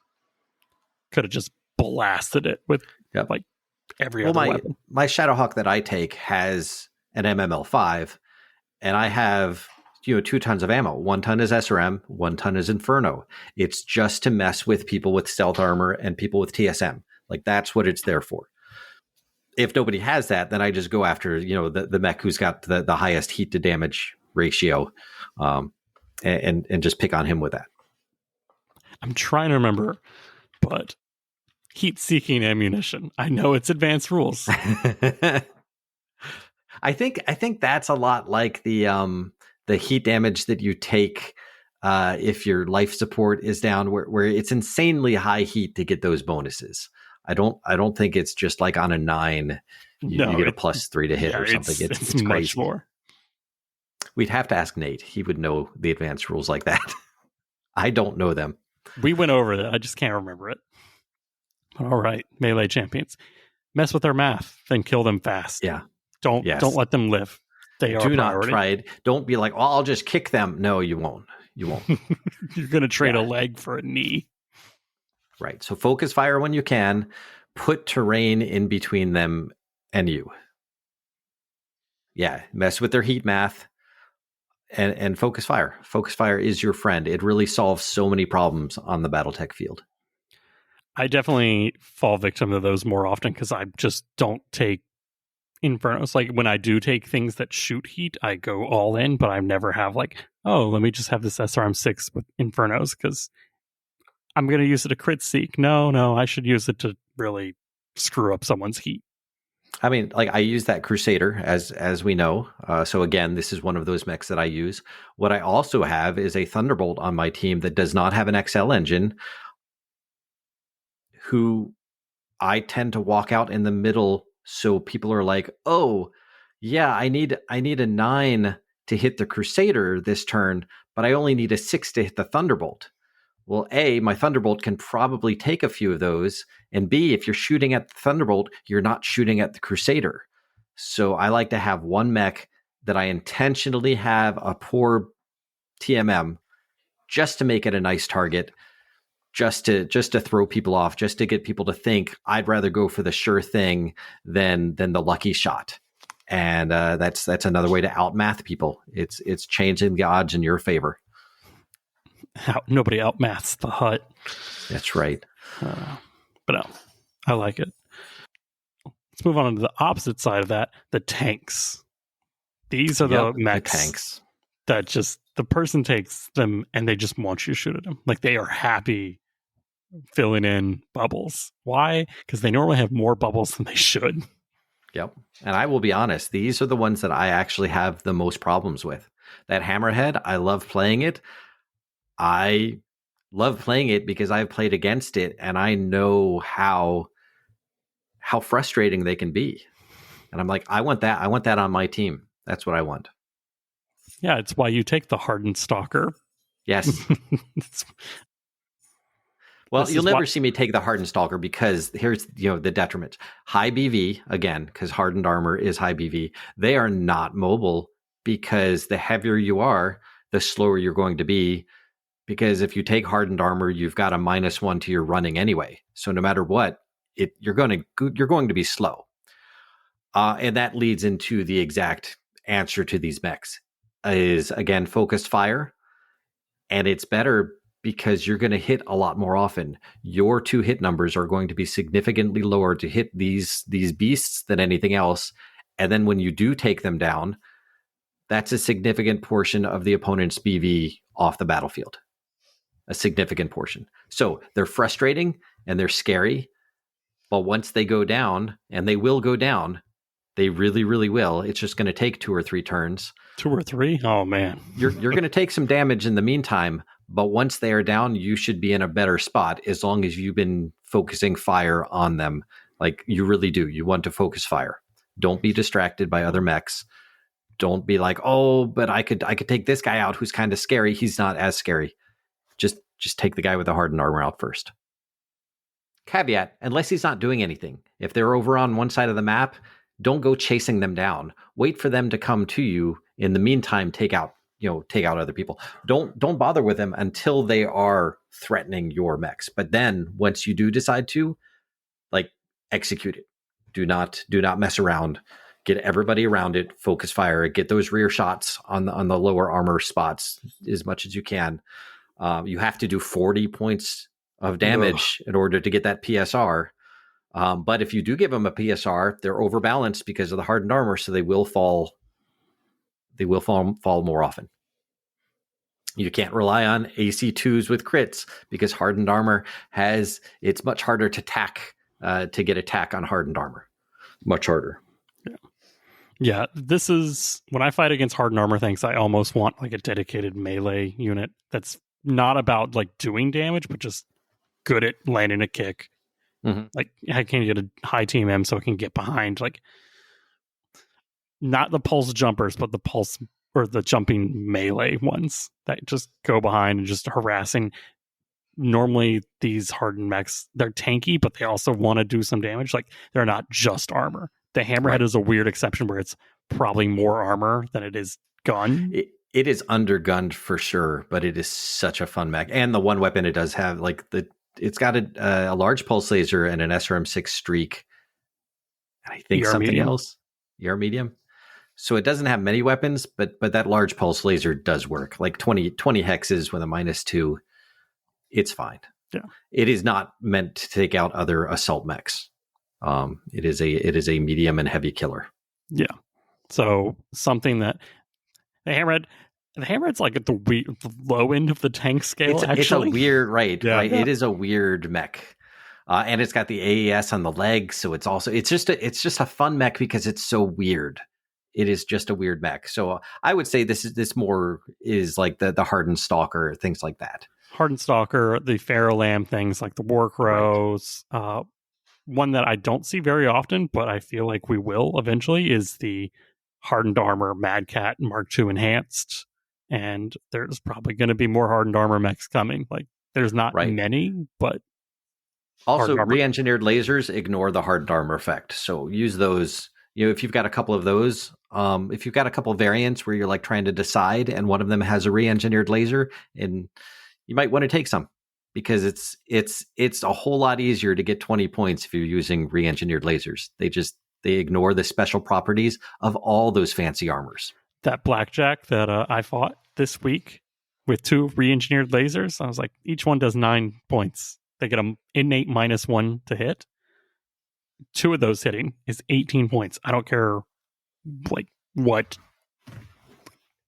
Could have just blasted it with Yep. like every other weapon. My Shadowhawk that I take has an MML5, and I have 2 tons of ammo. 1 ton is SRM, 1 ton is Inferno. It's just to mess with people with stealth armor and people with TSM. Like, that's what it's there for. If nobody has that, then I just go after the mech who's got the highest heat to damage ratio, and just pick on him with that. I'm trying to remember, but heat-seeking ammunition. I know it's advanced rules. I think that's a lot like the heat damage that you take if your life support is down, where it's insanely high heat to get those bonuses. I don't think it's just like on a 9 you get a +3 to hit or something. It's much crazy. more. We'd have to ask Nate. He would know the advanced rules like that. I don't know them. We went over it. I just can't remember it. All right, melee champions. Mess with their math, then kill them fast. Yeah. Don't let them live. They are Do not priority. try it. Don't be like, oh, I'll just kick them. No, you won't. You won't. You're going to trade a leg for a knee. Right. So focus fire when you can. Put terrain in between them and you. Yeah. Mess with their heat math and focus fire. Focus fire is your friend. It really solves so many problems on the Battletech field. I definitely fall victim to those more often because I just don't take Infernos. Like, when I do take things that shoot heat, I go all in, but I never have like, oh, let me just have this SRM6 with Infernos because I'm going to use it to crit seek. No, I should use it to really screw up someone's heat. I mean, like, I use that Crusader as we know. So again, this is one of those mechs that I use. What I also have is a Thunderbolt on my team that does not have an XL engine, who I tend to walk out in the middle. So people are like, oh, yeah, I need a 9 to hit the Crusader this turn, but I only need a 6 to hit the Thunderbolt. Well, A, my Thunderbolt can probably take a few of those, and B, if you're shooting at the Thunderbolt, you're not shooting at the Crusader. So I like to have one mech that I intentionally have a poor TMM just to make it a nice target, just to throw people off, just to get people to think I'd rather go for the sure thing than the lucky shot. And that's another way to outmath people. It's changing the odds in your favor. Nobody outmaths the hut. That's right. But no, I like it. Let's move on to the opposite side of that, the tanks. These are the mechs the tanks that just, the person takes them and they just want you to shoot at them. Like, they are happy filling in bubbles. Why? Because they normally have more bubbles than they should. Yep. And I will be honest, these are the ones that I actually have the most problems with. That Hammerhead, I love playing it. I love playing it because I've played against it and I know how frustrating they can be. And I'm like, I want that. I want that on my team. That's what I want. Yeah, it's why you take the hardened stalker. Yes. Well, you'll never see me take the hardened stalker because here's the detriment. High BV, again, because hardened armor is high BV. They are not mobile because the heavier you are, the slower you're going to be. Because if you take hardened armor, you've got a -1 to your running anyway. So no matter what, you're going to be slow. And that leads into the exact answer to these mechs is, again, focused fire. And it's better because you're going to hit a lot more often. Your 2 hit numbers are going to be significantly lower to hit these beasts than anything else. And then when you do take them down, that's a significant portion of the opponent's BV off the battlefield. A significant portion. So they're frustrating and they're scary. But once they go down, and they will go down, they really, really will. It's just going to take 2 or 3 turns. 2 or 3? Oh, man. You're going to take some damage in the meantime. But once they are down, you should be in a better spot as long as you've been focusing fire on them. Like, you really do. You want to focus fire. Don't be distracted by other mechs. Don't be like, oh, but I could take this guy out who's kind of scary. He's not as scary. Just take the guy with the hardened armor out first. Caveat, unless he's not doing anything. If they're over on one side of the map, don't go chasing them down. Wait for them to come to you. In the meantime, take out take out other people. Don't bother with them until they are threatening your mechs. But then once you do decide to, like, execute it. Do not mess around. Get everybody around it. Focus fire. Get those rear shots on the lower armor spots as much as you can. You have to do 40 points of damage in order to get that PSR. But if you do give them a PSR, they're overbalanced because of the hardened armor, so they will fall. They will fall more often. You can't rely on AC2s with crits because hardened armor it's much harder to to get attack on hardened armor. Much harder. Yeah, this is when I fight against hardened armor things, I almost want like a dedicated melee unit that's not about like doing damage, but just good at landing a kick. Mm-hmm. Like, I can get a high team M so I can get behind, like, not the pulse jumpers, but the pulse or the jumping melee ones that just go behind and just harassing. Normally, these hardened mechs, they're tanky, but they also want to do some damage. Like, they're not just armor. The Hammerhead is a weird exception where it's probably more armor than it is gun. It is undergunned for sure, but it is such a fun mech. And the one weapon it does have, like, it's got a large pulse laser and an SRM6 streak. And I think something else. ER medium. So it doesn't have many weapons, but that large pulse laser does work. Like 20 hexes with a -2. It's fine. Yeah. It is not meant to take out other assault mechs. It is a medium and heavy killer. Yeah. So something that the Hammerhead's like at the low end of the tank scale. It's a weird, right? Yeah. Right. Yeah. It is a weird mech, and it's got the AES on the legs, so it's just a fun mech because it's so weird. It is just a weird mech. So I would say this more is like the Hardened Stalker, things like that. Hardened Stalker, the Pharaoh Lamb things like the War Crows. Right. One that I don't see very often, but I feel like we will eventually, is the Hardened Armor Mad Cat Mark II Enhanced. And there's probably going to be more Hardened Armor mechs coming. Like, there's not many, but... Also, re-engineered lasers ignore the Hardened Armor effect. So use those, if you've got a couple of those, if you've got a couple of variants where you're like trying to decide and one of them has a re-engineered laser, and you might want to take some. Because it's a whole lot easier to get 20 points if you're using re-engineered lasers. They ignore the special properties of all those fancy armors. That Blackjack that I fought this week with 2 re-engineered lasers, I was like, each one does 9 points. They get an innate -1 to hit. 2 of those hitting is 18 points. I don't care like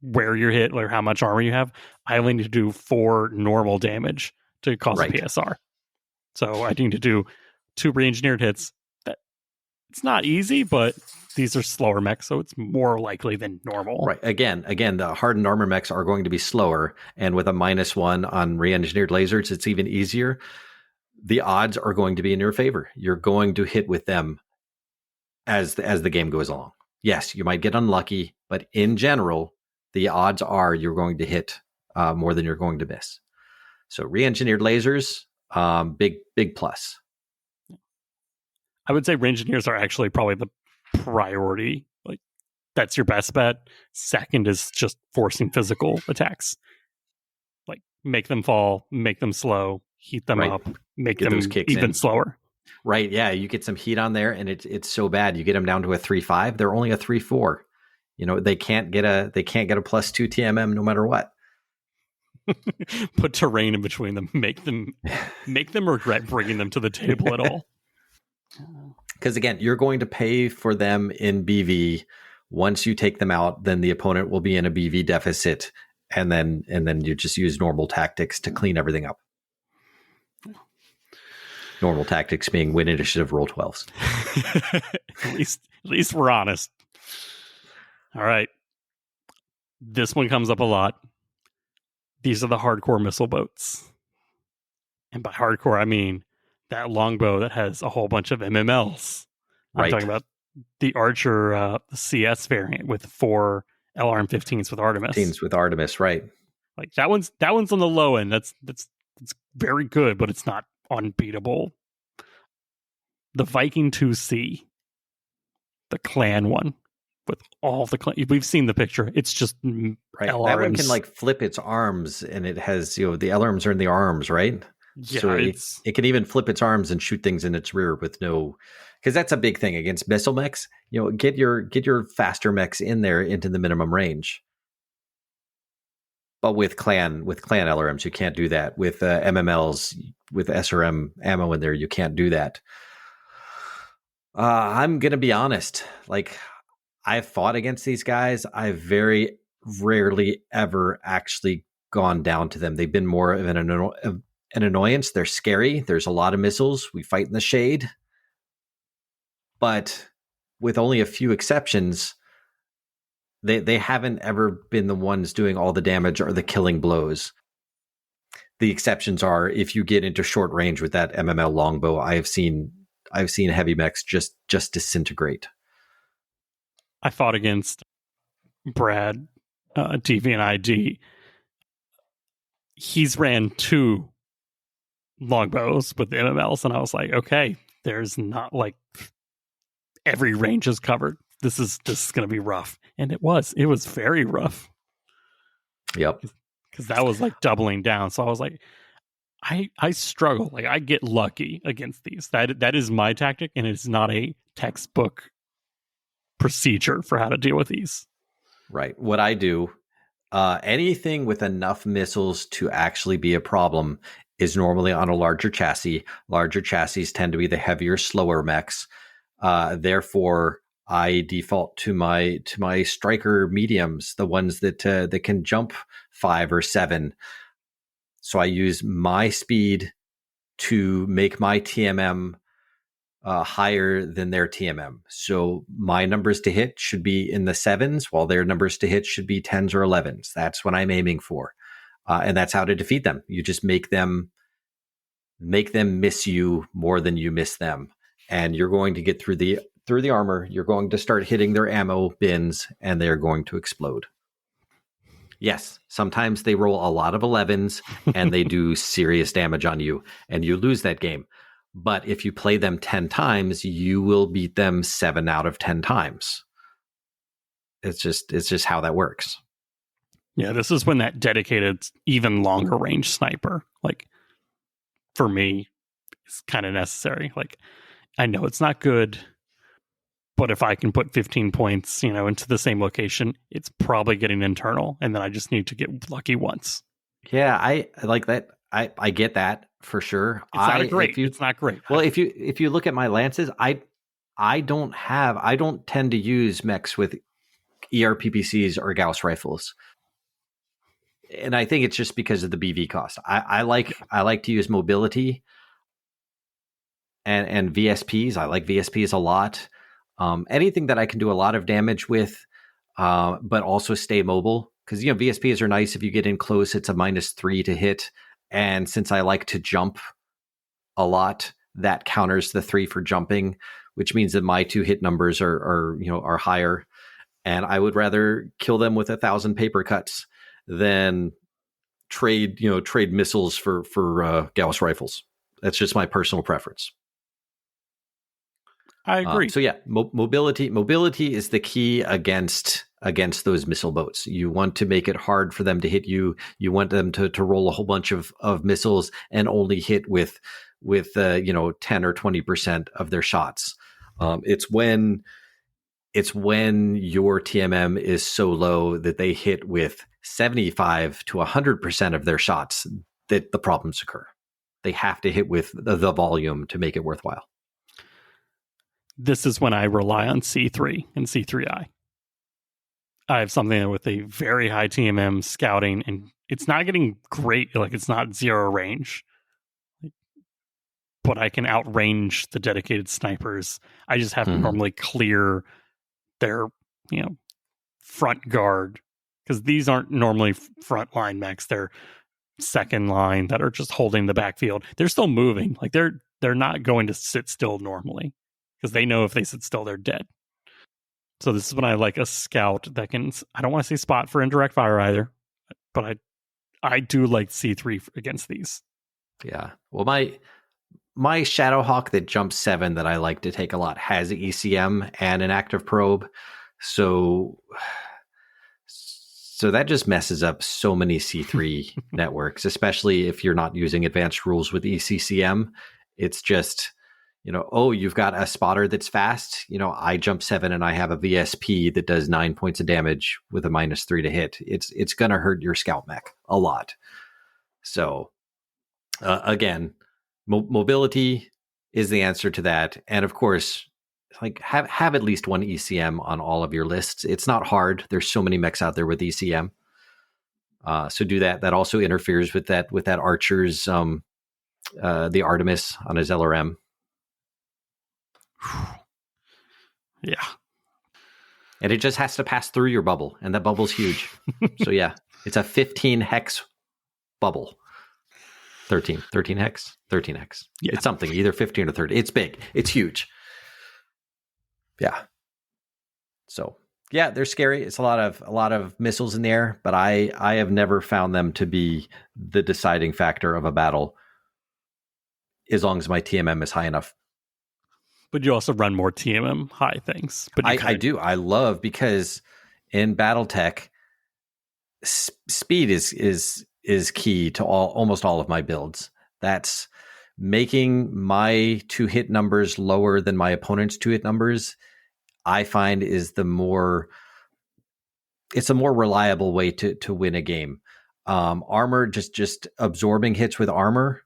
where you're hit or how much armor you have. I only need to do 4 normal damage to cause a PSR. So I need to do 2 re-engineered hits. It's not easy, but these are slower mechs, so it's more likely than normal. Right. Again, the hardened armor mechs are going to be slower, and with a -1 on re-engineered lasers, it's even easier. The odds are going to be in your favor. You're going to hit with them as the game goes along. Yes, you might get unlucky, but in general, the odds are you're going to hit more than you're going to miss. So re-engineered lasers, big plus. I would say re-engineers are actually probably the priority. Like, that's your best bet. Second is just forcing physical attacks. Like, make them fall, make them slow, heat them up, make them even slower. Right, yeah, you get some heat on there, and it's so bad. You get them down to a 3-5. They're only a 3-4. They can't get a +2 TMM no matter what. Put terrain in between them. Make them regret bringing them to the table at all. Because again, you're going to pay for them in BV. Once you take them out, then the opponent will be in a BV deficit, and then you just use normal tactics to clean everything up. Normal tactics being win initiative, roll 12s. at least we're honest. All right, this one comes up a lot. These are the hardcore missile boats. And by hardcore, I mean that longbow that has a whole bunch of MMLs. I'm talking about the Archer CS variant with 4 LRM-15s with Artemis. 15s with Artemis, right. Like that one's on the low end. That's very good, but it's not unbeatable. The Viking 2C, the clan one, with all the we've seen the picture. It's just right. LRMs. That one can like flip its arms, and it has the LRMs are in the arms, right? Yeah, so it can even flip its arms and shoot things in its rear with no, because that's a big thing against missile mechs. Get your faster mechs in there into the minimum range. But with clan LRMs, you can't do that. With MMLs, with SRM ammo in there, you can't do that. I'm gonna be honest. Like, I've fought against these guys. I've very rarely ever actually gone down to them. They've been more of an annoyance. They're scary. There's a lot of missiles. We fight in the shade. But with only a few exceptions, they haven't ever been the ones doing all the damage or the killing blows. The exceptions are if you get into short range with that MML longbow. I've seen heavy mechs just disintegrate. I fought against Brad, DVNID. He's ran 2 longbows with the MMLs, and I was like, okay, there's not like every range is covered. This is going to be rough. And it was very rough. Yep. Because that was like doubling down. So I was like, I struggle. Like, I get lucky against these. That is my tactic, and it's not a textbook procedure for how to deal with these. Right. What I do, anything with enough missiles to actually be a problem is normally on a larger chassis. Larger chassis tend to be the heavier, slower mechs. Therefore, I default to my striker mediums, the ones that can jump 5 or 7. So I use my speed to make my TMM higher than their TMM. So my numbers to hit should be in the 7s, while their numbers to hit should be 10s or 11s. That's what I'm aiming for, and that's how to defeat them. You just make them miss you more than you miss them, and you're going to get through the armor. You're going to start hitting their ammo bins, and they're going to explode. Yes, sometimes they roll a lot of 11s and they do serious damage on you, and you lose that game. But if you play them 10 times, you will beat them 7 out of 10 times. It's just how that works. Yeah, this is when that dedicated, even longer range sniper, like, for me, is kind of necessary. Like, I know it's not good, but if I can put 15 points, into the same location, it's probably getting internal, and then I just need to get lucky once. Yeah, I like that. I get that for sure. It's not great. Well, if you look at my lances, I don't tend to use mechs with ERPPCs or Gauss rifles, and I think it's just because of the BV cost. I like to use mobility and VSPs. I like VSPs a lot. Anything that I can do a lot of damage with, but also stay mobile. Because, VSPs are nice if you get in close. It's a -3 to hit. And since I like to jump a lot, that counters the 3 for jumping, which means that my 2 hit numbers are higher. And I would rather kill them with 1,000 paper cuts than trade missiles for Gauss rifles. That's just my personal preference. I agree. So yeah, mobility is the key against those missile boats. You want to make it hard for them to hit you. You want them to roll a whole bunch of missiles and only hit with 10 or 20% of their shots. It's when your TMM is so low that they hit with 75 to 100% of their shots that the problems occur. They have to hit with the volume to make it worthwhile. This is when I rely on C3 and C3I. I have something with a very high TMM scouting, and it's not getting great. Like, it's not 0 range, but I can outrange the dedicated snipers. I just have to normally clear their, front guard, because these aren't normally front line mechs. They're second line that are just holding the backfield. They're still moving. Like, they're not going to sit still normally, because they know if they sit still, they're dead. So this is when I like a scout that can, I don't want to say spot for indirect fire either, but I do like C3 against these. Yeah. Well, my Shadowhawk that jumps 7 that I like to take a lot has ECM and an active probe. So that just messes up so many C3 networks, especially if you're not using advanced rules with ECCM. It's just, oh, you've got a spotter that's fast. I jump 7 and I have a VSP that does 9 points of damage with a -3 to hit. It's going to hurt your scout mech a lot. So again, mobility is the answer to that. And of course, like have at least one ECM on all of your lists. It's not hard. There's so many mechs out there with ECM. So do that. That also interferes with that Archer's the Artemis on his LRM. Yeah. And it just has to pass through your bubble, and that bubble's huge. So yeah, it's a 15 hex bubble. 13 hex? 13 hex. Yeah. It's something, either 15 or 30. It's big. It's huge. Yeah. So yeah, they're scary. It's a lot of missiles in the air, but I have never found them to be the deciding factor of a battle as long as my TMM is high enough. But you also run more TMM high things. But I do. I love, because in BattleTech, speed is key to almost all of my builds. That's making my 2-hit numbers lower than my opponent's 2-hit numbers. I find is it's a more reliable way to win a game. Armor, just absorbing hits with armor,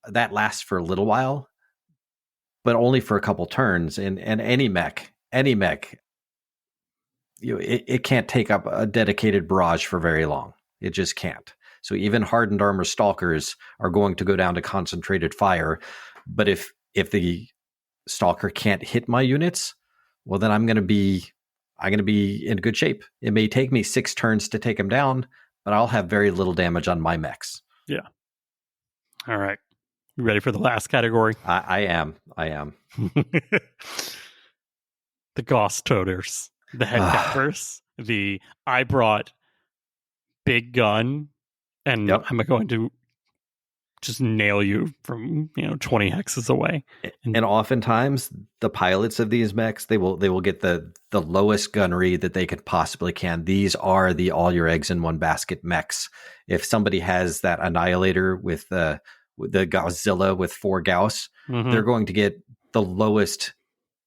that lasts for a little while, but only for a couple turns. And any mech, it can't take up a dedicated barrage for very long. It just can't. So even hardened armor stalkers are going to go down to concentrated fire. But if the stalker can't hit my units, well, then I'm going to be in good shape. It may take me 6 turns to take him down, but I'll have very little damage on my mechs. Yeah. All right. You ready for the last category? I am. The Gauss Toters, the head cappers, I brought big gun, and I'm going to just nail you from 20 hexes away. And oftentimes the pilots of these mechs, they will get the lowest gunnery that they could possibly can. These are the all your eggs in one basket mechs. If somebody has that Annihilator with the Godzilla with 4 Gauss, they're going to get the lowest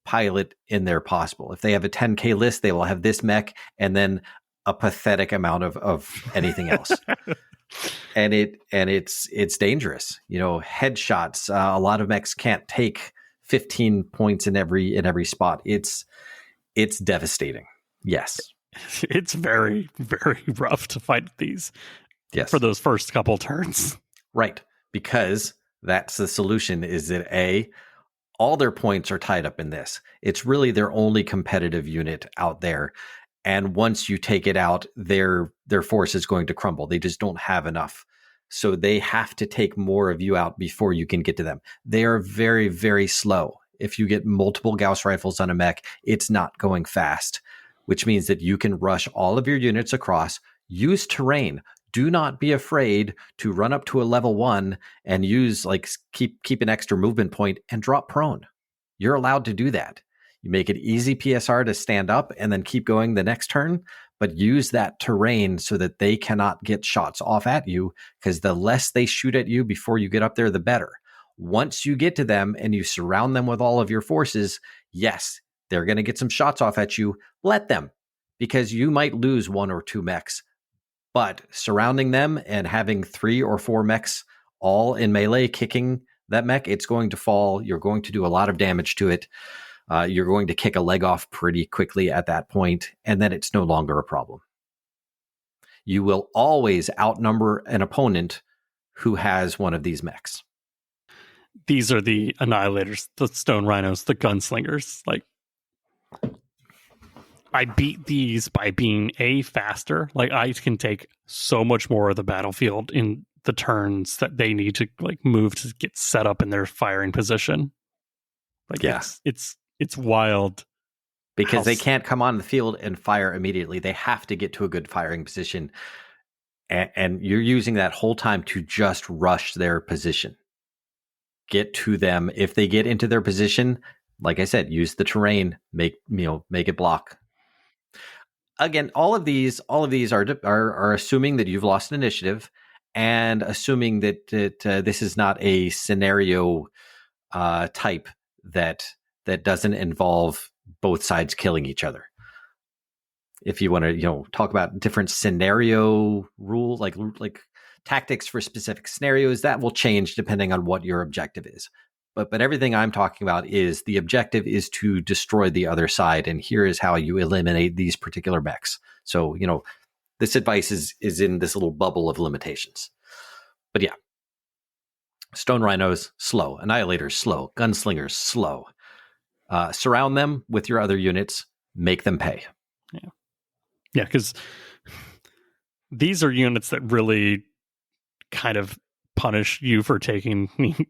pilot in there possible. If they have a 10K list, they will have this mech and then a pathetic amount of anything else. And it's dangerous. Headshots. A lot of mechs can't take 15 points in every spot. It's devastating. Yes. It's very, very rough to fight these. Yes. For those first couple turns. Right. Because that's the solution, is that all their points are tied up in this. It's really their only competitive unit out there. And once you take it out, their force is going to crumble. They just don't have enough. So they have to take more of you out before you can get to them. They are very, very slow. If you get multiple Gauss rifles on a mech, it's not going fast, which means that you can rush all of your units across, use terrain. Do not be afraid to run up to a level 1 and use, keep an extra movement point and drop prone. You're allowed to do that. You make it easy PSR to stand up and then keep going the next turn, but use that terrain so that they cannot get shots off at you, because the less they shoot at you before you get up there, the better. Once you get to them and you surround them with all of your forces, yes, they're going to get some shots off at you. Let them, because you might lose 1 or 2 mechs. But surrounding them and having 3 or 4 mechs all in melee kicking that mech, it's going to fall. You're going to do a lot of damage to it. You're going to kick a leg off pretty quickly at that point, and then it's no longer a problem. You will always outnumber an opponent who has one of these mechs. These are the Annihilators, the Stone Rhinos, the Gunslingers. I beat these by being faster. I can take so much more of the battlefield in the turns that they need to move to get set up in their firing position. It's wild. Because they can't come on the field and fire immediately. They have to get to a good firing position. And you're using that whole time to just rush their position. Get to them. If they get into their position, like I said, use the terrain, make it block. again, all of these are assuming that you've lost an initiative, and assuming that this is not a scenario type that doesn't involve both sides killing each other. If you want to, talk about different scenario rules, like tactics for specific scenarios, that will change depending on what your objective is. But everything I'm talking about is the objective is to destroy the other side, and here is how you eliminate these particular mechs. So, this advice is in this little bubble of limitations. But yeah, Stone Rhinos, slow. Annihilators, slow. Gunslingers, slow. Surround them with your other units. Make them pay. Yeah, because these are units that really kind of punish you for taking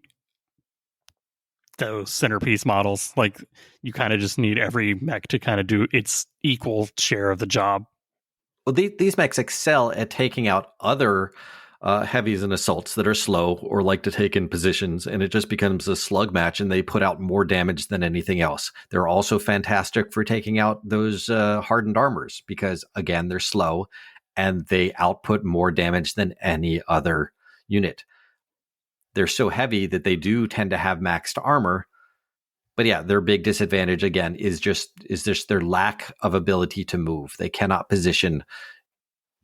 those centerpiece models. Like, you kind of just need every mech to kind of do its equal share of the job. Well, these mechs excel at taking out other heavies and assaults that are slow or like to take in positions, and it just becomes a slug match, and they put out more damage than anything else. They're also fantastic for taking out those hardened armors because, again, they're slow and they output more damage than any other unit. They're so heavy that they do tend to have maxed armor. But yeah, their big disadvantage, again, is just their lack of ability to move. They cannot position.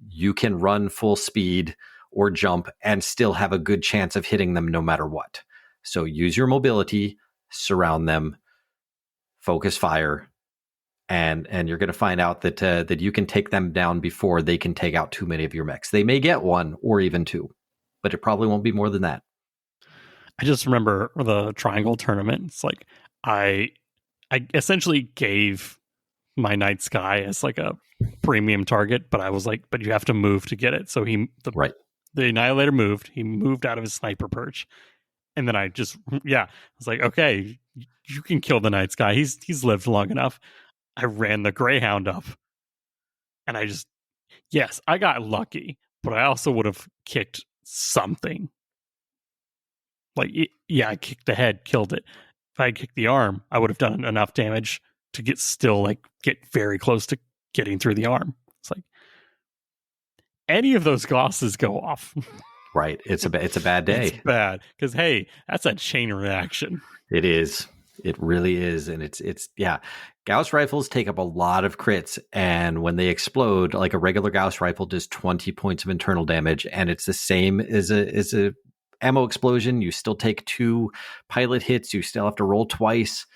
You can run full speed or jump and still have a good chance of hitting them no matter what. So use your mobility, surround them, focus fire, and you're going to find out that you can take them down before they can take out too many of your mechs. They may get one or even two, but it probably won't be more than that. I just remember the Triangle tournament. It's like I essentially gave my Night Sky as like a premium target, but I was like, but you have to move to get it. So the Annihilator moved. He moved out of his sniper perch. And then I was like, okay, you can kill the Night Sky. He's lived long enough. I ran the Greyhound up. And I got lucky, but I also would have kicked something. Like, I kicked the head, killed it. If I kicked the arm, I would have done enough damage to get very close to getting through the arm. It's like, any of those glosses go off. Right. It's a bad day. It's bad. Because, hey, that's a chain reaction. It is. It really is. And it's Gauss rifles take up a lot of crits. And when they explode, like a regular Gauss rifle does 20 points of internal damage. And it's the same as a ammo explosion. You still take 2 pilot hits. You still have to roll twice.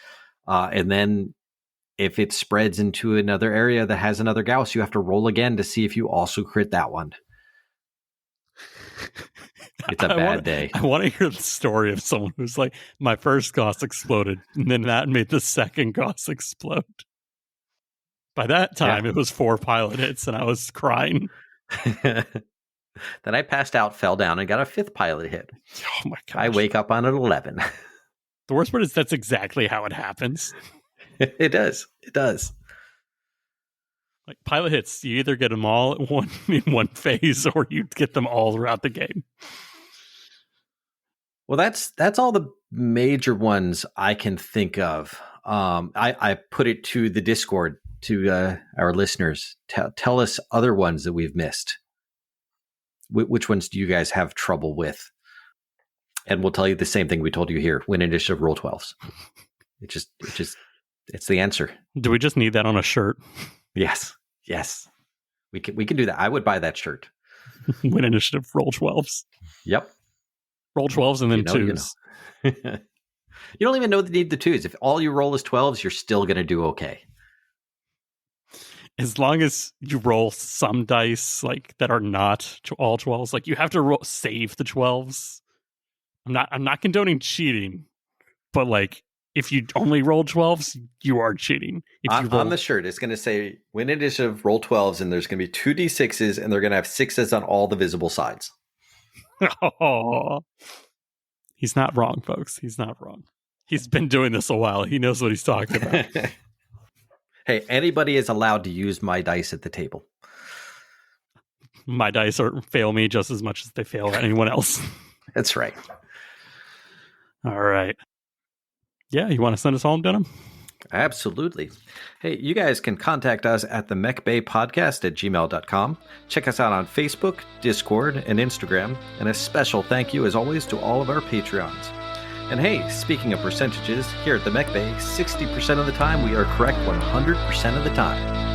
And then if it spreads into another area that has another Gauss, you have to roll again to see if you also crit that one. It's a bad day. I want to hear the story of someone who's like, my first Gauss exploded, and then that made the second Gauss explode. By that time, It was 4 pilot hits, and I was crying. Then I passed out, fell down, and got a 5th pilot hit. Oh my gosh. I wake up on an 11. The worst part is that's exactly how it happens. It does. It does. Like, pilot hits, you either get them all in one phase, or you get them all throughout the game. Well, that's all the major ones I can think of. I put it to the Discord to our listeners. Tell us other ones that we've missed. Which ones do you guys have trouble with? And we'll tell you the same thing we told you here. Win initiative, roll 12s. It's the answer. Do we just need that on a shirt? Yes. We can do that. I would buy that shirt. Win initiative, roll 12s. Yep. Roll 12s and then 2s. You don't even need the 2s. If all you roll is 12s, you're still going to do okay. As long as you roll some dice like that are not all 12s, like you have to save the 12s. I'm not condoning cheating, but like if you only roll 12s, you are cheating. On the shirt, it's going to say win initiative, roll 12s, and there's going to be 2d6s, and they're going to have 6s on all the visible sides. Oh, he's not wrong, folks. He's not wrong. He's been doing this a while. He knows what he's talking about. Hey, anybody is allowed to use my dice at the table. My dice fail me just as much as they fail anyone else. That's right. All right. Yeah, you want to send us home, Denham? Absolutely. Hey, you guys can contact us at the MechBay podcast at gmail.com. Check us out on Facebook, Discord, and Instagram. And a special thank you, as always, to all of our Patreons. And hey, speaking of percentages, here at the MechBay, 60% of the time we are correct 100% of the time.